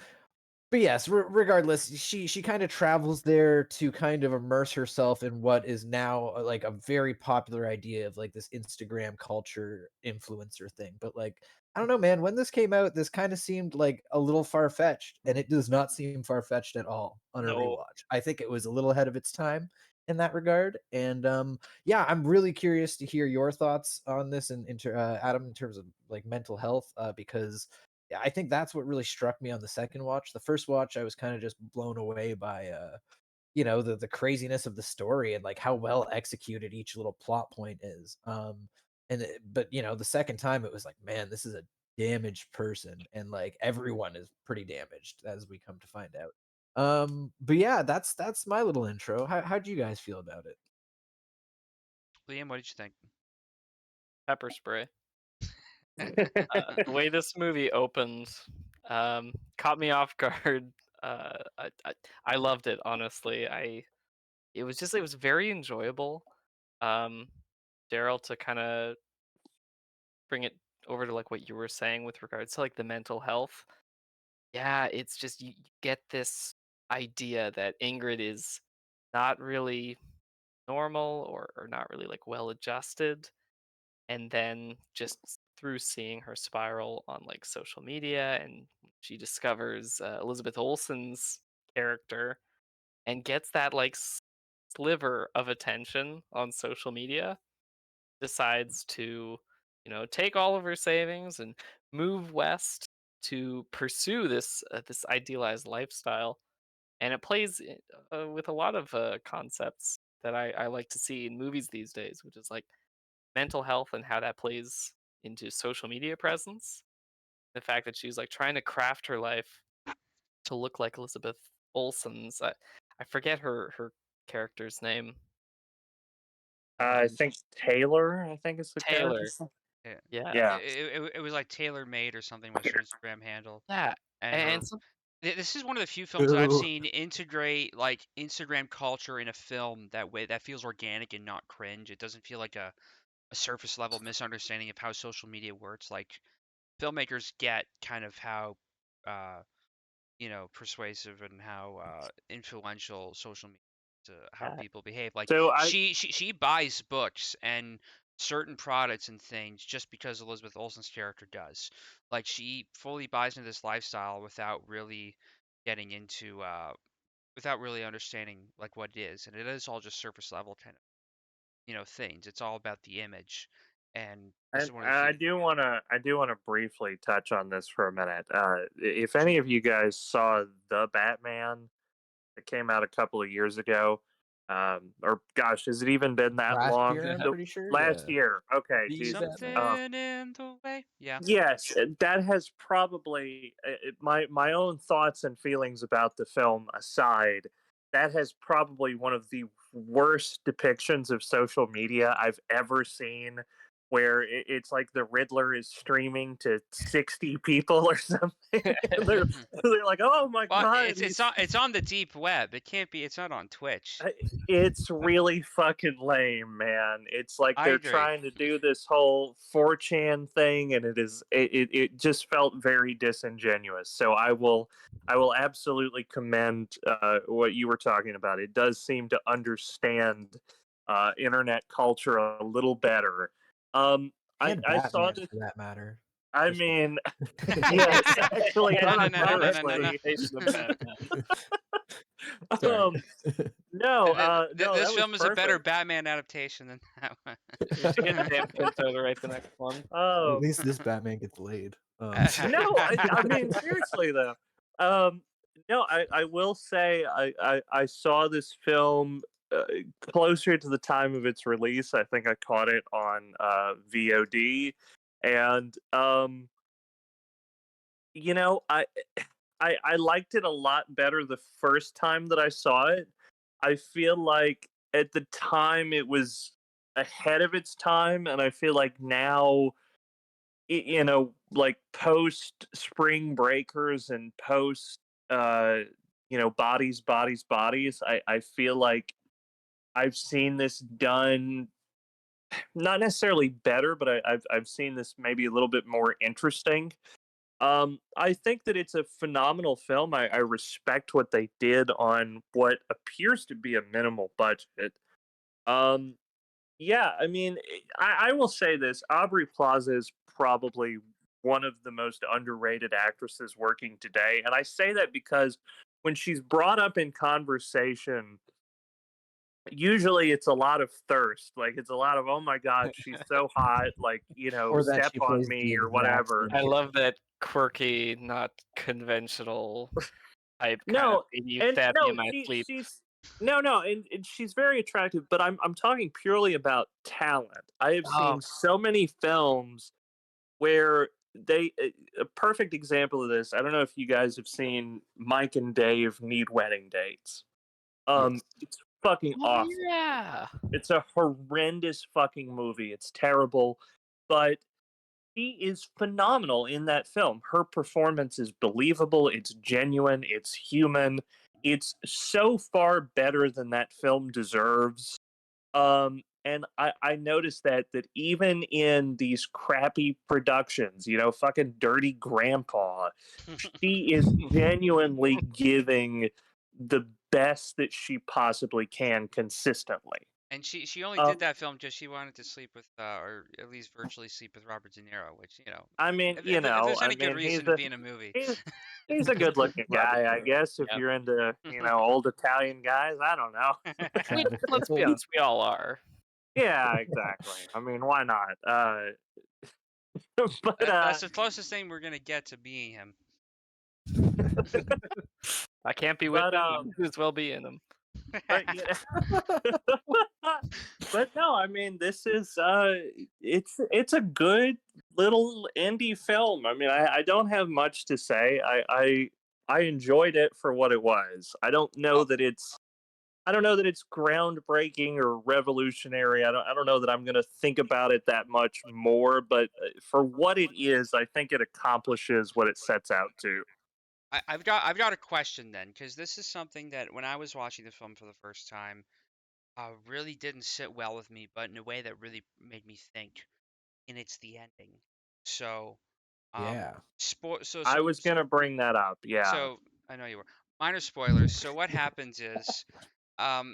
But yes, regardless, she kind of travels there to kind of immerse herself in what is now like a very popular idea of like this Instagram culture influencer thing. But like, I don't know, man. When this came out, this kind of seemed like a little far fetched, and it does not seem far fetched at all on a No. rewatch. I think it was a little ahead of its time in that regard. And yeah, I'm really curious to hear your thoughts on this, and Adam, in terms of like mental health, because yeah, I think that's what really struck me on the second watch. The first watch, I was kind of just blown away by the craziness of the story and like how well executed each little plot point is. But the second time it was like, man, this is a damaged person, and like everyone is pretty damaged as we come to find out. But yeah, that's my little intro. How'd you guys feel about it? Liam, what did you think? Pepper spray. The way this movie opens caught me off guard. I loved it, honestly. It was very enjoyable. Daryl, to kind of bring it over to like what you were saying with regards to like the mental health. Yeah, it's just you get this idea that Ingrid is not really normal, or not really like well adjusted, and then just through seeing her spiral on like social media, and she discovers Elizabeth Olsen's character and gets that like sliver of attention on social media, decides to take all of her savings and move west to pursue this idealized lifestyle. And it plays with a lot of concepts that I like to see in movies these days, which is like mental health and how that plays into social media presence. The fact that she's like trying to craft her life to look like Elizabeth Olsen's. I forget her character's name. I think Taylor, I think is the Taylor. character. Yeah. Yeah. Yeah. It was like Taylor Made or something was her Instagram handle, Yeah. and And some, this is one of the few films that I've Ooh. seen integrate like Instagram culture in a film that way that feels organic and not cringe. It doesn't feel like a surface level misunderstanding of how social media works. Like filmmakers get kind of how uh, persuasive and how influential social media to how yeah. people behave. Like So she buys books and certain products and things just because Elizabeth Olsen's character does. Like she fully buys into this lifestyle without really getting into without really understanding like what it is, and it is all just surface level kind of things. It's all about the image, and this is and one of the few. I do wanna briefly touch on this for a minute. If any of you guys saw the Batman that came out a couple of years ago, or gosh, has it even been that Last long? year, I'm The pretty sure. last Yeah, year. Okay, the Jesus. Batman. Something in the way. Yeah. Yes, that has probably my own thoughts and feelings about the film aside. That has probably one of the worst depictions of social media I've ever seen. Where it's like the Riddler is streaming to 60 people or something. They're like, "Oh my Well, god, it's on the deep web. It can't be. It's not on Twitch. it's really fucking lame, man. It's like I they're agree. trying to do this whole 4chan thing, and it just felt very disingenuous. So I will absolutely commend what you were talking about. It does seem to understand internet culture a little better. Um, I And I saw Batman, this. for that matter. I Just mean, yes, actually, No, no, no, no, no, no, no, no. unironically. Representation of Batman. sorry. Um, no, This that was film is a better perfect. Batman adaptation than that one. We should get Sam Pinto to write the next one. At Oh, least this Batman gets laid. no, I mean seriously though. Um, no, I will say I saw this film closer to the time of its release. I think I caught it on VOD, and you know, I liked it a lot better the first time that I saw it. I feel like at the time it was ahead of its time, and I feel like now, you know, like post Spring Breakers and post, uh, you know, bodies, bodies, bodies. I feel like I've seen this done not necessarily better, but I've seen this maybe a little bit more interesting. I think that it's a phenomenal film. I respect what they did on what appears to be a minimal budget. Um, yeah, I mean, I will say this: Aubrey Plaza is probably one of the most underrated actresses working today, and I say that because when she's brought up in conversation, usually it's a lot of thirst. Like it's a lot of, oh my god, she's so hot. Like, you know, Or that step she on plays me the or exact whatever. same I love that quirky, not conventional type kind of No, you and fed me no, in my sleep. she's no, and she's very attractive. But I'm talking purely about talent. I have Oh, seen so many films where a perfect example of this. I don't know if you guys have seen Mike and Dave Need Wedding Dates. Yes. It's fucking oh awful. yeah. It's a horrendous fucking movie. It's terrible, but she is phenomenal in that film. Her performance is believable, it's genuine, it's human. It's so far better than that film deserves. And I noticed that even in these crappy productions, you know, fucking Dirty Grandpa, she is genuinely giving the best that she possibly can consistently. And she only did Um, that film because she wanted to sleep with, or at least virtually sleep with Robert De Niro, which, you know, I mean, if there's any good reason to a be in a movie. he's he's a good looking Robert guy, De I Niro. guess. If Yeah. you're into, you know, old Italian guys, I don't know. Which, Travis let's be Bickle. honest, we all are. Yeah, exactly. I mean, why not? But That's the closest thing we're gonna get to being him. I can't be with but him. Might as well be in him. but yeah. But no, I mean, this is it's a good little indie film. I mean, I don't have much to say. I enjoyed it for what it was. Well, I don't know that it's groundbreaking or revolutionary. I don't know that I'm going to think about it that much more, but for what it is, I think it accomplishes what it sets out to. I've got a question then, because this is something that when I was watching the film for the first time, really didn't sit well with me, but in a way that really made me think. And it's the ending. So, Yeah. I was going to bring that up. Yeah. so I know you were. Minor spoilers. So what happens is,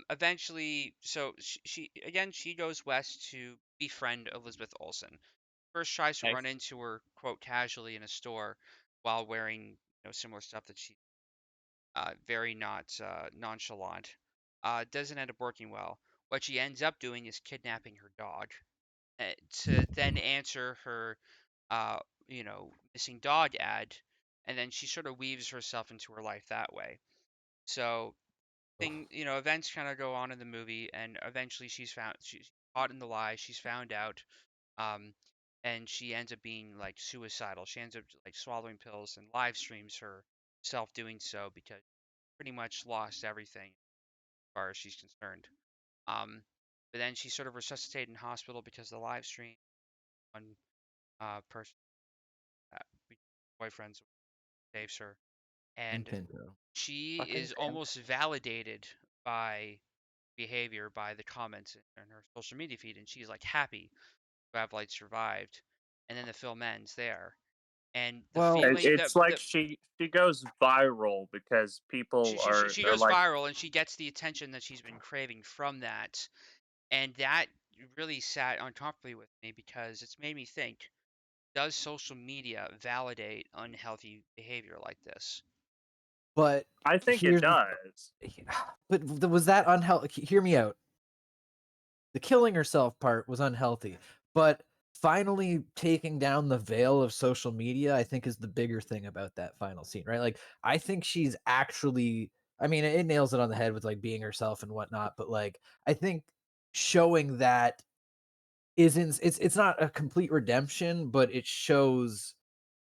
eventually, so she goes west to befriend Elizabeth Olsen. First tries to Okay. run into her, quote, casually in a store while wearing, similar stuff that she, very not nonchalant. Doesn't end up working well. What she ends up doing is kidnapping her dog, to then answer her, uh, missing dog ad, and then she sort of weaves herself into her life that way. So Ugh. events kind of go on in the movie, and eventually she's caught in the lie. She's found out, um, and she ends up being like suicidal. She ends up like swallowing pills and live streams herself doing so because pretty much lost everything as far as she's concerned. Um, but then she's sort of resuscitated in hospital because of the live stream. One person, uh, boyfriends, saves her, And and Pinto. she Fucking is pimp. almost validated by behavior, by the comments in her social media feed, and she's like happy to have like survived. And then the film ends there, and the Well, feeling that It's like she goes viral because people she are goes like, viral and she gets the attention that she's been craving from that, and that really sat uncomfortably with me because it's made me think: does social media validate unhealthy behavior like this? but I think it here's the does. but was that unhealthy? Hear me out. The killing herself part was unhealthy, but finally taking down the veil of social media, I think, is the bigger thing about that final scene, right? Like, I think she's actually I mean, it nails it on the head with like being herself and whatnot. But like, I think showing that isn't it's not a complete redemption, but it shows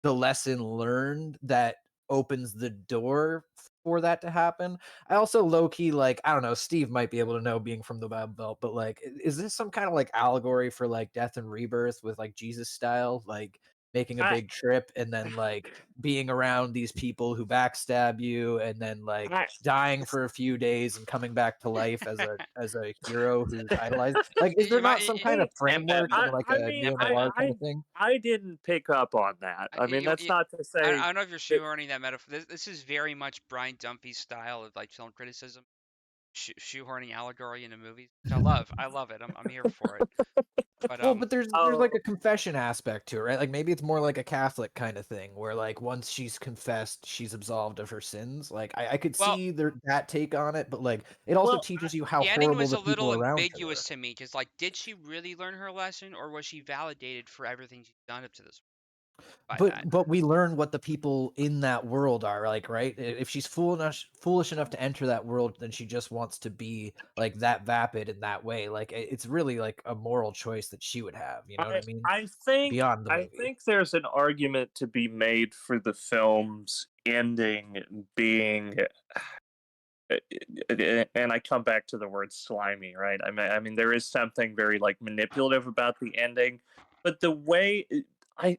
the lesson learned that opens the door for that to happen. I also low key like I don't know. Steve might be able to know being from the Bible Belt, but like, is this some kind of like allegory for like death and rebirth with like Jesus style, like making a I, big trip and then like being around these people who backstab you and then like I, dying for a few days and coming back to life as a hero who's idolized? Like, is there You not some kind of And framework Batman. in like I a mean, neo noir kind of thing? I didn't pick up on that. I mean, that's not to I say don't know if you're that. shoehorning that metaphor. This is very much Brian Dumpy's style of like film criticism, shoehorning allegory into movies, which I love. I love it. I'm here for it. But Well, but there's like Oh, a confession aspect to it, right? Like maybe it's more like a Catholic kind of thing, where like once she's confessed, she's absolved of her sins. Like I could well, see that take on it, but like it also well, teaches you how the ending horrible was the a people little around her were. ambiguous to me because, like, did she really learn her lesson, or was she validated for everything she's done up to this by that? But we learn what the people in that world are like, right? If she's foolish enough to enter that world, then she just wants to be like that vapid in that way. Like it's really like a moral choice that she would have. You know what I mean? Beyond the I movie. think there's an argument to be made for the film's ending being, and I come back to the word slimy, right? I mean, there is something very like manipulative about the ending, but the way I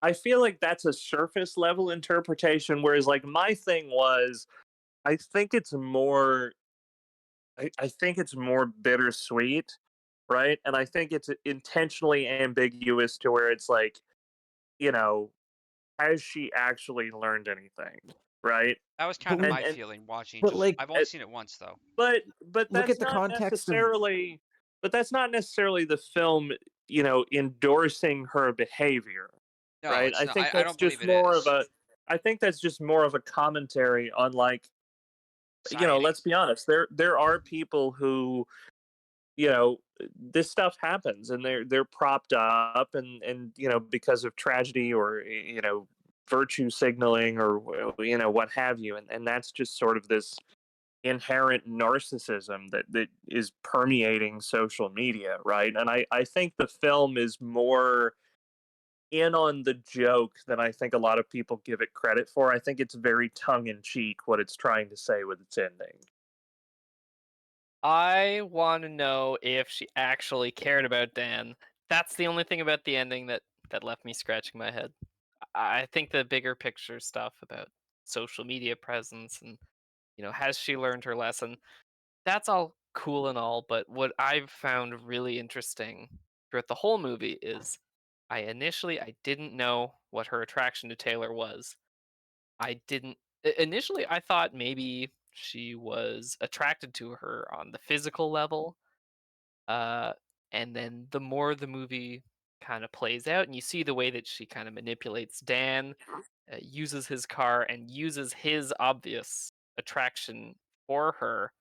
I feel like that's a surface level interpretation. Whereas, like, my thing was, I think it's more, I think it's more bittersweet, right? And I think it's intentionally ambiguous to where it's like, you know, has she actually learned anything, right? That was But kind of we my And feeling watching. but Just like I've only seen it once though. but look at the context of that's not necessarily the film, endorsing her behavior, No, right? it's not. I don't believe it is. I think that's just more of a commentary on, like, Society. let's be honest, there are people who, you know this stuff happens, and they're propped up, and because of tragedy, or virtue signaling, or what have you, and that's just sort of this inherent narcissism that is permeating social media, right? And I think the film is more in on the joke than I think a lot of people give it credit for. I think it's very tongue in cheek what it's trying to say with its ending. I want to know if she actually cared about Dan. That's the only thing about the ending that left me scratching my head. I think the bigger picture stuff about social media presence and has she learned her lesson? That's all cool and all, but what I've found really interesting throughout the whole movie is I didn't know what her attraction to Taylor was. I didn't initially I thought maybe she was attracted to her on the physical level. Uh and then the more the movie kind of plays out and you see the way that she kind of manipulates Dan, uses his car and uses his obvious attraction for her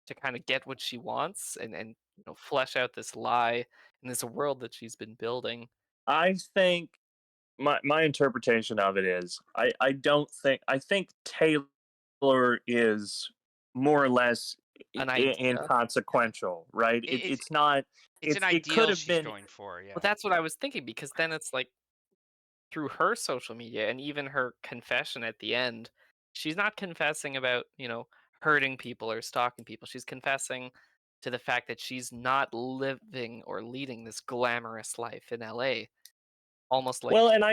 to kind of get what she wants and flesh out this lie in this world that she's been building. I think my interpretation of it is, I don't think, I think Taylor is more or less An idea. inconsequential, right? It, it's It's not, it's an it could ideal have she's been. going for. Well, Yeah. that's what I was thinking because then it's like through her social media and even her confession at the end, she's not confessing about, hurting people or stalking people. She's confessing to the fact that she's not living or leading this glamorous life in LA. Almost like Well, and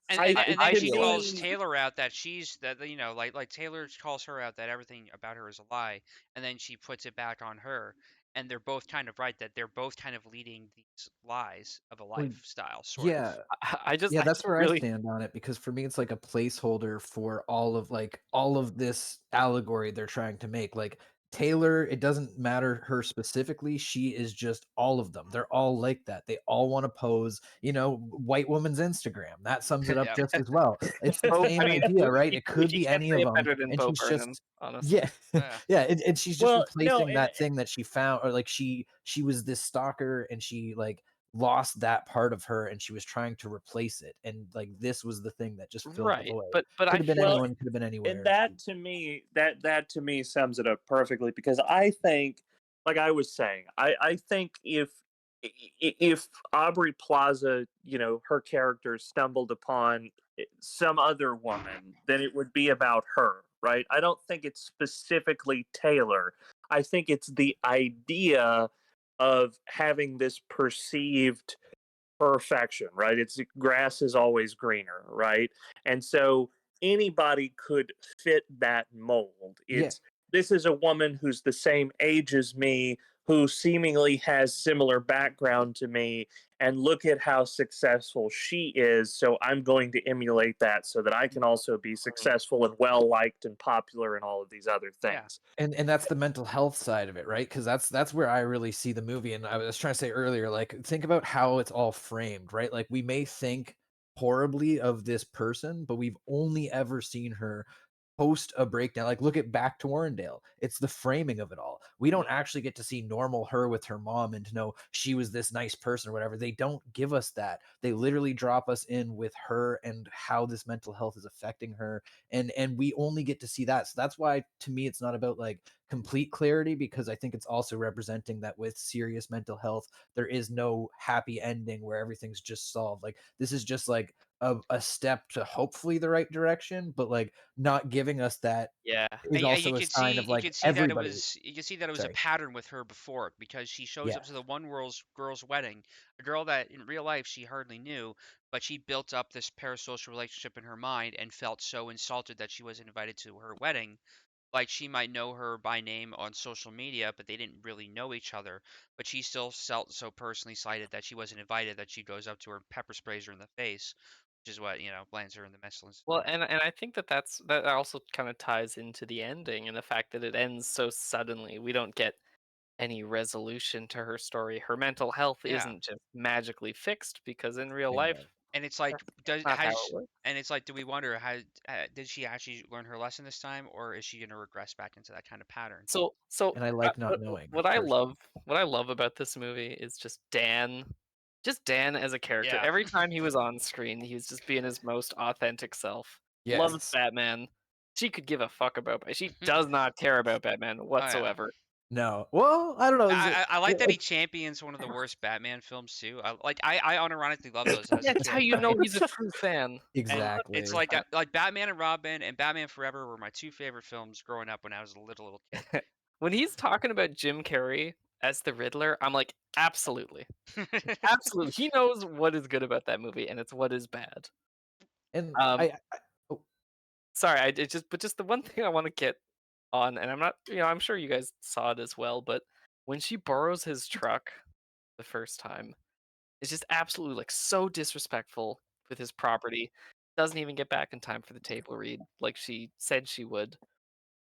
And I and, and then to she calls me, idealized. Taylor out that she's that like Taylor calls her out that everything about her is a lie, and then she puts it back on her, and they're both kind of right that they're both kind of leading these lies of a well, lifestyle, sort of. yeah, I yeah, that's just where I really stand on it because for me it's like a placeholder for all of this allegory they're trying to make. Like Taylor, it doesn't matter her specifically, she is just all of them. They're all like that. They all want to pose, white woman's Instagram. That sums it up Yeah. just as well. It's the Pope. same I mean, idea, right? you, It could you be can't any say of it them better than and Pope she's Vernon, just honestly. yeah. Yeah. Yeah, and she's just well, no, replacing that thing that she found, or like she was this stalker and she like lost that part of her and she was trying to replace it, and like this was the thing that just filled the Right, void. but Could I have been feel anyone, could have been anywhere. And that to me sums it up perfectly, because I think, like I was saying, I think if Aubrey Plaza, her character stumbled upon some other woman, then it would be about her, right? I don't think it's specifically Taylor. I think it's the idea of having this perceived perfection, right? It's grass is always greener, right? And so anybody could fit that mold. Yeah. This is a woman who's the same age as me, who seemingly has similar background to me, and look at how successful she is, so I'm going to emulate that so that I can also be successful and well liked and popular and all of these other Yeah. things. And that's the mental health side of it, right? Because that's where I really see the movie. And I was trying to say earlier, like, think about how it's all framed, right? Like, we may think horribly of this person, but we've only ever seen her post a breakdown. Like, look at Back to Warrendale. It's the framing of it all. We don't actually get to see normal her with her mom and to know she was this nice person or whatever. They don't give us that. They literally drop us in with her and how this mental health is affecting her, and we only get to see that. So that's why, to me, it's not about like complete clarity, because I think it's also representing that with serious mental health there is no happy ending where everything's just solved. Like, this is just like a step to hopefully the right direction, but like not giving us that yeah. is And also a sign of you like could see that everybody. it was a Sorry. pattern with her before, because she shows Yeah. up to the one girl's wedding, a girl that in real life she hardly knew, but she built up this parasocial relationship in her mind and felt so insulted that she wasn't invited to her wedding. Like, she might know her by name on social media, but they didn't really know each other. But she still felt so personally slighted that she wasn't invited that she goes up to her and pepper sprays her in the face, which is what, lands her in the mental Well, institution. and I think that also kind of ties into the ending and the fact that it ends so suddenly. We don't get any resolution to her story. Her mental health Yeah. isn't just magically fixed, because in real Bingo. life, And it's like, that's not how it works. and it's like, do we wonder did she actually learn her lesson this time, or is she gonna regress back into that kind of pattern? So And I like not knowing what I personally. love about this movie is just Dan as a character. Yeah. Every time he was on screen, he was just being his most authentic self. Loves Yes. Batman. She could give a fuck about. She does not care about Batman Oh yeah. whatsoever. No. Well, I don't know. Is it, I like that he champions one of the worst Batman films too. I unironically love those as Yeah, a that's how kid, you right? know he's a true fan. And exactly? it's like Batman and Robin and Batman Forever were my two favorite films growing up when I was a little When he's talking about Jim Carrey as the Riddler, I'm like, absolutely. kid. Absolutely. He knows what is good about that movie and it's what is bad. And Um oh, sorry, just the one thing I want to get on, and I'm not, I'm sure you guys saw it as well, but when she borrows his truck the first time, it's just absolutely like so disrespectful with his property. Doesn't even get back in time for the table read like she said she would.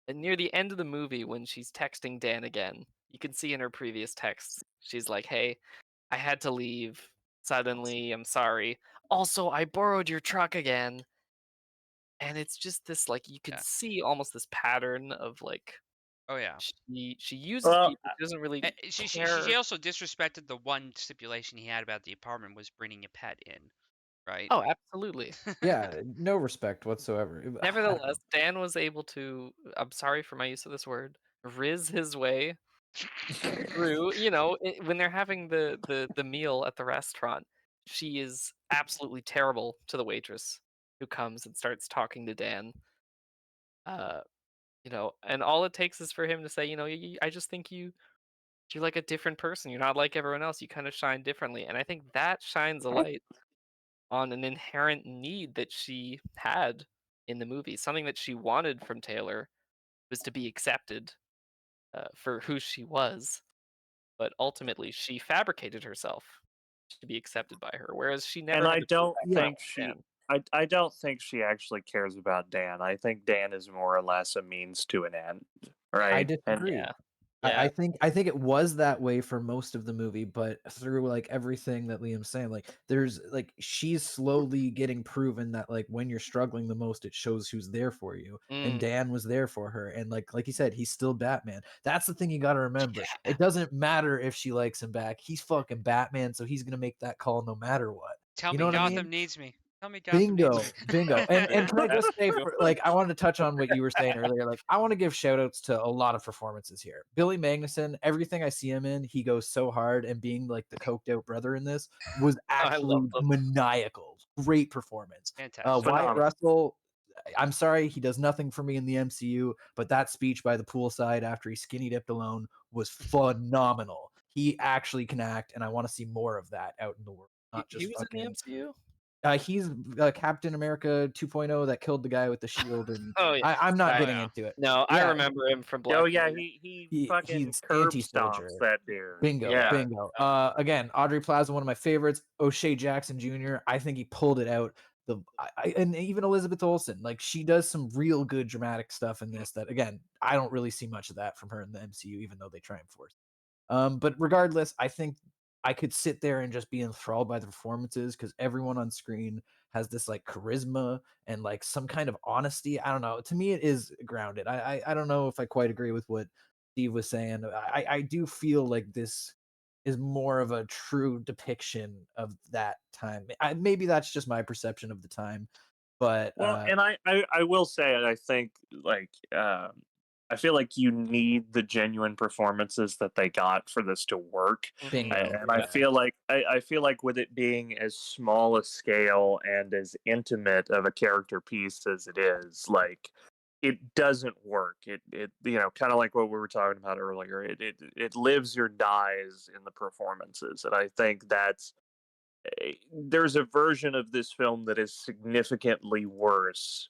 And near the end of the movie, when she's texting Dan again, you can see in her previous texts, she's like, "Hey, I had to leave suddenly. I'm sorry. Also, I borrowed your truck again." And it's just this, like, you can Yeah. see almost this pattern of like Oh yeah. she uses Well, people. She doesn't really She care. also disrespected the one stipulation he had about the apartment was bringing a pet in, right? Oh, absolutely. yeah, no respect whatsoever. I don't Nevertheless, Dan was able to, I'm sorry for my use of this word, riz his way know. through, when they're having the meal at the restaurant. She is absolutely terrible to the waitress who comes and starts talking to Dan. Uh, and all it takes is for him to say, I just think you're like a different person. You're not like everyone else. You kind of shine differently. And I think that shines a light on an inherent need that she had in the movie. Something that she wanted from Taylor was to be accepted for who she was. But ultimately, she fabricated herself to be accepted by her, whereas she never and had I the true don't Yeah. background think with Dan. I don't think she actually cares about Dan. I think Dan is more or less a means to an end, I right? And disagree. Yeah. I think it was that way for most of the movie, but through like everything that Liam's saying, like there's like she's slowly getting proven that like when you're struggling the most, it shows who's there for you. And Dan was there for her, and like you said, he's still Batman. That's the thing you got to remember. It doesn't matter if she likes him back. He's fucking Batman, so he's gonna make that call no matter what. Tell You me know what I Gotham mean? needs me. Tell me Gotham needs me. Bingo. And can I just say, True. for, like, I wanted to touch on what you were saying earlier. Like, I want to give shout outs to a lot of performances here. Billy Magnuson, everything I see him in, he goes so hard, and being like the coked out brother in this was I love actually them. maniacal. Great performance. Fantastic. Wyatt Phenomenal. Russell, I'm sorry, he does nothing for me in the MCU, but that speech by the poolside after he skinny dipped alone was phenomenal. He actually can act, and I want to see more of that out in the world. Not He just was in the fucking. MCU. He's Captain America 2.0 that killed the guy with the shield, and Oh yeah. I'm not Oh, getting yeah. into it. No, I Yeah, remember him from Black Oh yeah, Mirror. he fucking he's curb anti-soldier. stomps that dude. Bingo, Yeah. bingo. Again, Audrey Plaza, one of my favorites. O'Shea Jackson Jr. I think he pulled it out. And even Elizabeth Olsen, like she does some real good dramatic stuff in this. That again, I don't really see much of that from her in the MCU, even though they try and force. But regardless, I think I could sit there and just be enthralled by the performances because everyone on screen has this like charisma and like some kind of honesty. I don't know. To me, it is grounded. I don't know if I quite agree with what Steve was saying. I do feel like this is more of a true depiction of that time. Maybe that's just my perception of the time, but Well, and I will say, I think like I feel like you need the genuine performances that they got for this to work. bingo. And I feel like I feel like with it being as small a scale and as intimate of a character piece as it is, like it doesn't work. It kind of like what we were talking about earlier. It lives or dies in the performances, and I think that's there's a version of this film that is significantly worse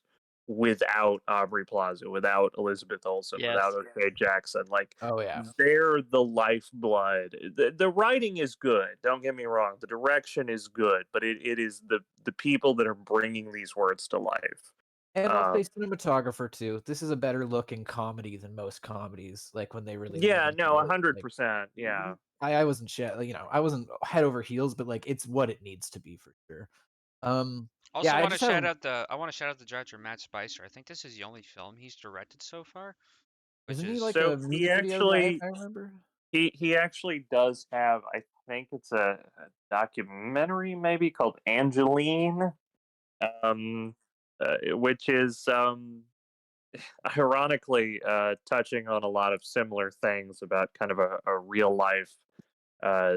without Aubrey Plaza, without Elizabeth Olsen, Yes. without O'Shea Jackson. Like, Oh yeah. they're the lifeblood. The writing is good. Don't get me wrong. The direction is good, but it is the people that are bringing these words to life. And I'll say cinematographer too. This is a better looking comedy than most comedies. Like when they really lean Yeah, into no, it. Like 100%. Yeah. I wasn't I wasn't head over heels, but like it's what it needs to be for sure. Also, Yeah, I want to just have. shout out the director Matt Spicer. I think this is the only film he's directed so far, which Isn't he is like So a music video guy? If I remember. he actually does have, I think it's a documentary maybe called Angeline, which is ironically touching on a lot of similar things about kind of a real life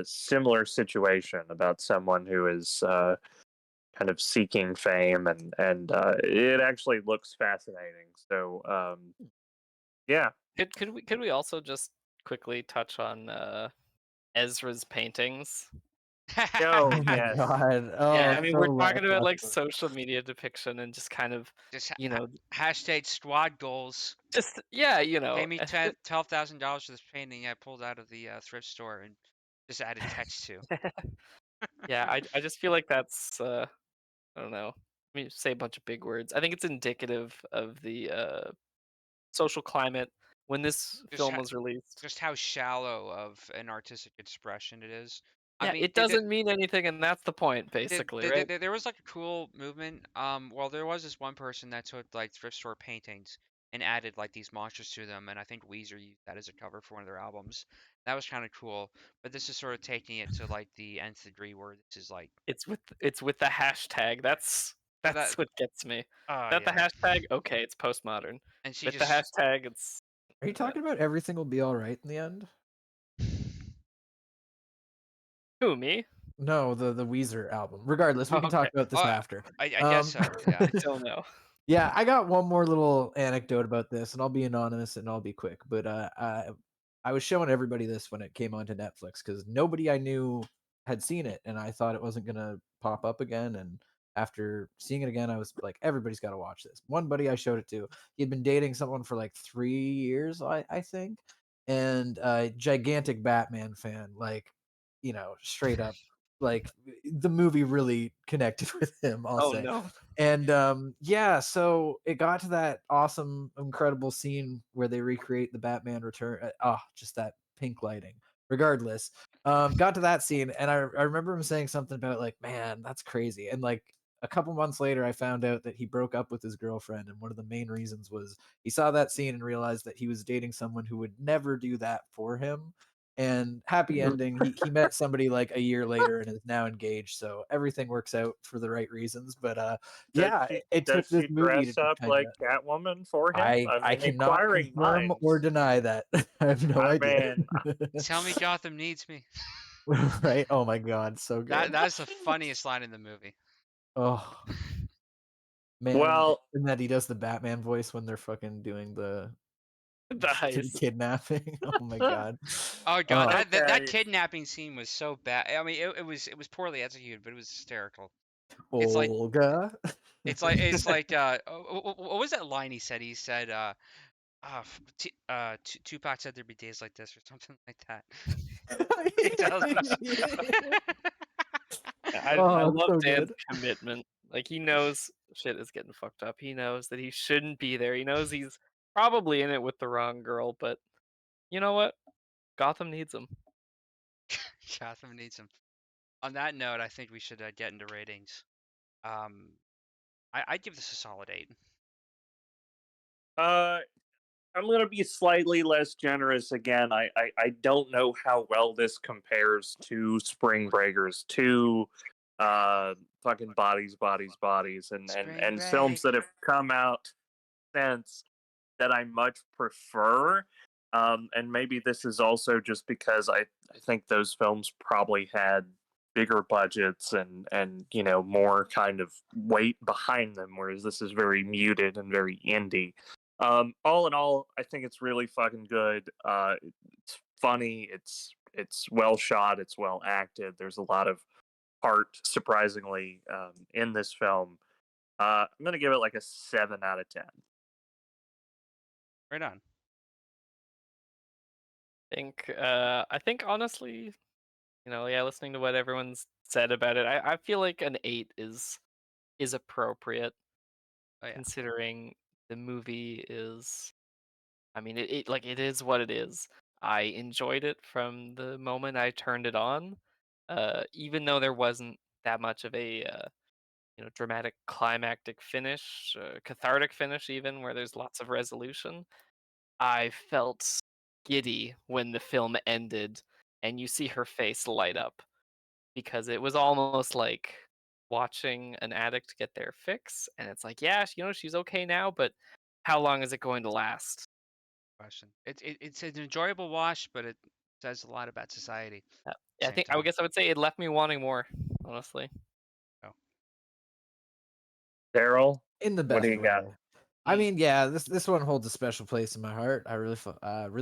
similar situation about someone who is kind of seeking fame, and it actually looks fascinating. So yeah. Could we also just quickly touch on Ezra's paintings? Oh Oh my yes. god. Oh, Yeah, I it's mean so we're talking about like lackluster. social media depiction and just kind of just you know hashtag squad goals. just yeah Pay me $12,000 for this painting I pulled out of the thrift store and just added text to. yeah, I just feel like that's I don't know. I mean, say a bunch of big words. I think it's indicative of the social climate when this Just film was released. just how shallow of an artistic expression it is. I Yeah, mean, it doesn't mean anything, and that's the point, basically, right? there was like a cool movement. Well, there was this one person that took like thrift store paintings and added like these monsters to them, and I think Weezer used that as a cover for one of their albums. That was kind of cool. But this is sort of taking it to like the nth degree, where this is like It's with the hashtag. That's that. what gets me. Oh Not the yeah, hashtag. Okay, it's postmodern. and she With the just hashtag, it's Are you talking about everything will be all right in the end? who me? No, the Weezer album. Regardless, we Oh, can okay. talk about this Oh, after. I guess so. Yeah. I don't know. Yeah, I got one more little anecdote about this, and I'll be anonymous and I'll be quick. But I was showing everybody this when it came onto Netflix because nobody I knew had seen it, and I thought it wasn't gonna pop up again. And after seeing it again, I was like, everybody's got to watch this. One buddy I showed it to, he had been dating someone for like 3 years, I think, and gigantic Batman fan, like straight up. like the movie really connected with him, I'll Oh say. no. And yeah, so it got to that awesome, incredible scene where they recreate the Batman Return. Just that pink lighting. Regardless, got to that scene, and I remember him saying something about like, man, that's crazy. And like a couple months later, I found out that he broke up with his girlfriend, and one of the main reasons was he saw that scene and realized that he was dating someone who would never do that for him. And happy ending, he met somebody like a year later and is now engaged, so everything works out for the right reasons. But Does yeah, she it does took this she movie to dress up kind like of. Catwoman for him? I I I mean, cannot inquiring confirm or minds. deny that. I have no I idea. mean, Tell me Gotham needs me. Right? Oh my god, so good. That's the funniest line in the movie. Oh man, well, and that he does the Batman voice when they're fucking doing the The heist. kidnapping. Oh my god. Oh god, that okay. kidnapping scene was so bad. I mean, it was poorly executed, but it was hysterical. It's like Olga. it's like what was that line he said? He said Tupac said there'd be days like this or something like that. He tells him. I Oh, love so Dan's good. commitment. Like he knows shit is getting fucked up. He knows that he shouldn't be there. He knows he's probably in it with the wrong girl, but you know what? Gotham needs him. Gotham needs him. On that note, I think we should get into ratings. Um, I'd give this a solid 8. Uh, I'm gonna be slightly less generous again. I don't know how well this compares to Spring Breakers, to fucking bodies, Spring and films break. that have come out since that I much prefer. And maybe this is also just because I think those films probably had bigger budgets and more kind of weight behind them, whereas this is very muted and very indie. All in all, I think it's really fucking good. It's funny. It's well shot. It's well acted. There's a lot of heart, surprisingly, in this film. I'm gonna give it like a 7 out of 10. Right on. I think honestly, yeah, listening to what everyone's said about it, I feel like an 8 is appropriate Oh yeah. considering the movie is I mean it is what it is. I enjoyed it from the moment I turned it on. Even though there wasn't that much of a dramatic climactic finish, cathartic finish even where there's lots of resolution. I felt giddy when the film ended and you see her face light up because it was almost like watching an addict get their fix and it's like, yeah, she's okay now, but how long is it going to last? Question. It's an enjoyable watch, but it says a lot about society Yeah. at the I same think time. guess I would say it left me wanting more, honestly. Oh. Daryl, In the what do best you got? way. I mean, yeah, this one holds a special place in my heart. I really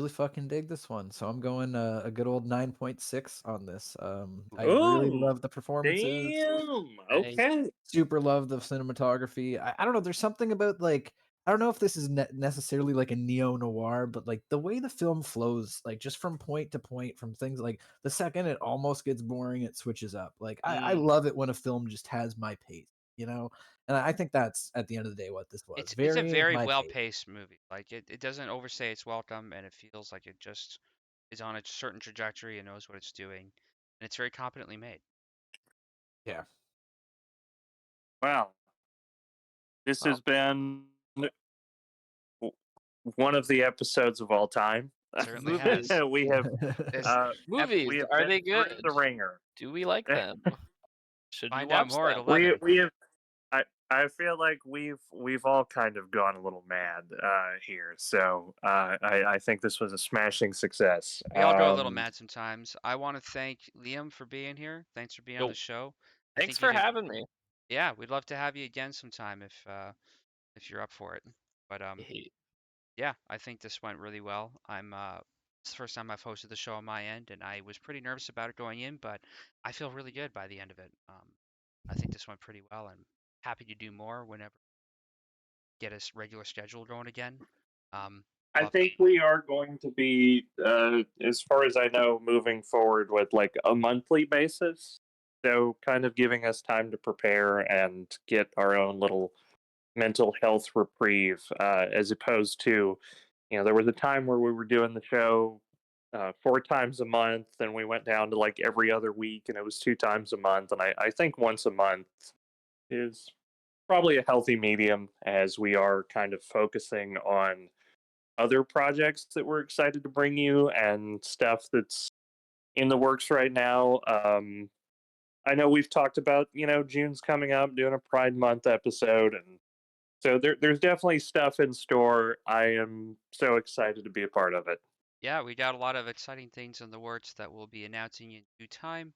fucking dig this one. So I'm going a good old 9.6 on this. I really Ooh, love the performances. damn. Nice. Okay. Super love the cinematography. I don't know. There's something about like I don't know if this is necessarily like a neo noir, but like the way the film flows, like just from point to point, from things like the second it almost gets boring, it switches up. Like I Mm. love it when a film just has my pace, and I think that's at the end of the day what this was. It's a Very very my well pace. paced movie. Like it doesn't overstay its welcome, and it feels like it just is on a certain trajectory and knows what it's doing, and it's very competently made. Yeah. Wow. This Well, has been one of the episodes of all time. Certainly movies. has. we have This Movies, we have are been they through good? the ringer. Do we like them? Should we Find out watch more at them? 11. We have I feel like we've all kind of gone a little mad here. So I think this was a smashing success. We all go a little mad sometimes. I want to thank Liam for being here. Thanks for being on Yo, the show. I Thanks think you for did. having me. Yeah, we'd love to have you again sometime if you're up for it. But Hey, yeah, I think this went really well. It's the first time I've hosted the show on my end, and I was pretty nervous about it going in, but I feel really good by the end of it. I think this went pretty well. I'm happy to do more whenever get a regular schedule going again. I Love think we are going to be, as far as I know, moving forward with like a monthly basis so kind of giving us time to prepare and get our own little mental health reprieve, as opposed to, there was a time where we were doing the show 4 times a month, and we went down to like every other week, and it was 2 times a month. And I think once a month is probably a healthy medium, as we are kind of focusing on other projects that we're excited to bring you and stuff that's in the works right now. I know we've talked about, June's coming up, doing a Pride Month episode, and so there's definitely stuff in store. I am so excited to be a part of it. Yeah, we got a lot of exciting things in the works that we'll be announcing in due time.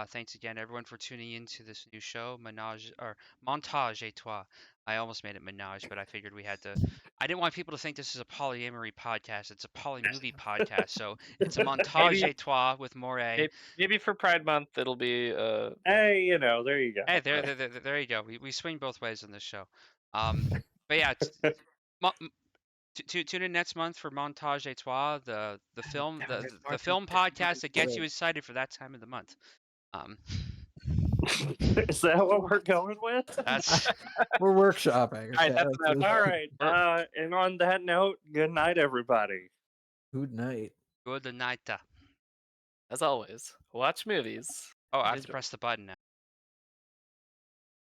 Thanks again, everyone, for tuning into this new show, Montage et Toi. I almost made it Menage, but I figured we had to. I didn't want people to think this is a polyamory podcast. It's a polymovie podcast, so it's a Montage Maybe et Toi with Moiré. maybe for Pride Month it'll be Hey, there you go. Hey, there you go. We swing both ways on this show. But yeah, tune in next month for Montage et Toi, the film the film podcast that gets you excited for that time of the month. Is that what we're going with? That's We're workshopping. All right, okay? that's enough. All right. And on that note, good night, everybody. Good night. good night. As always, watch movies. Oh, I have to Enjoy. press the button now.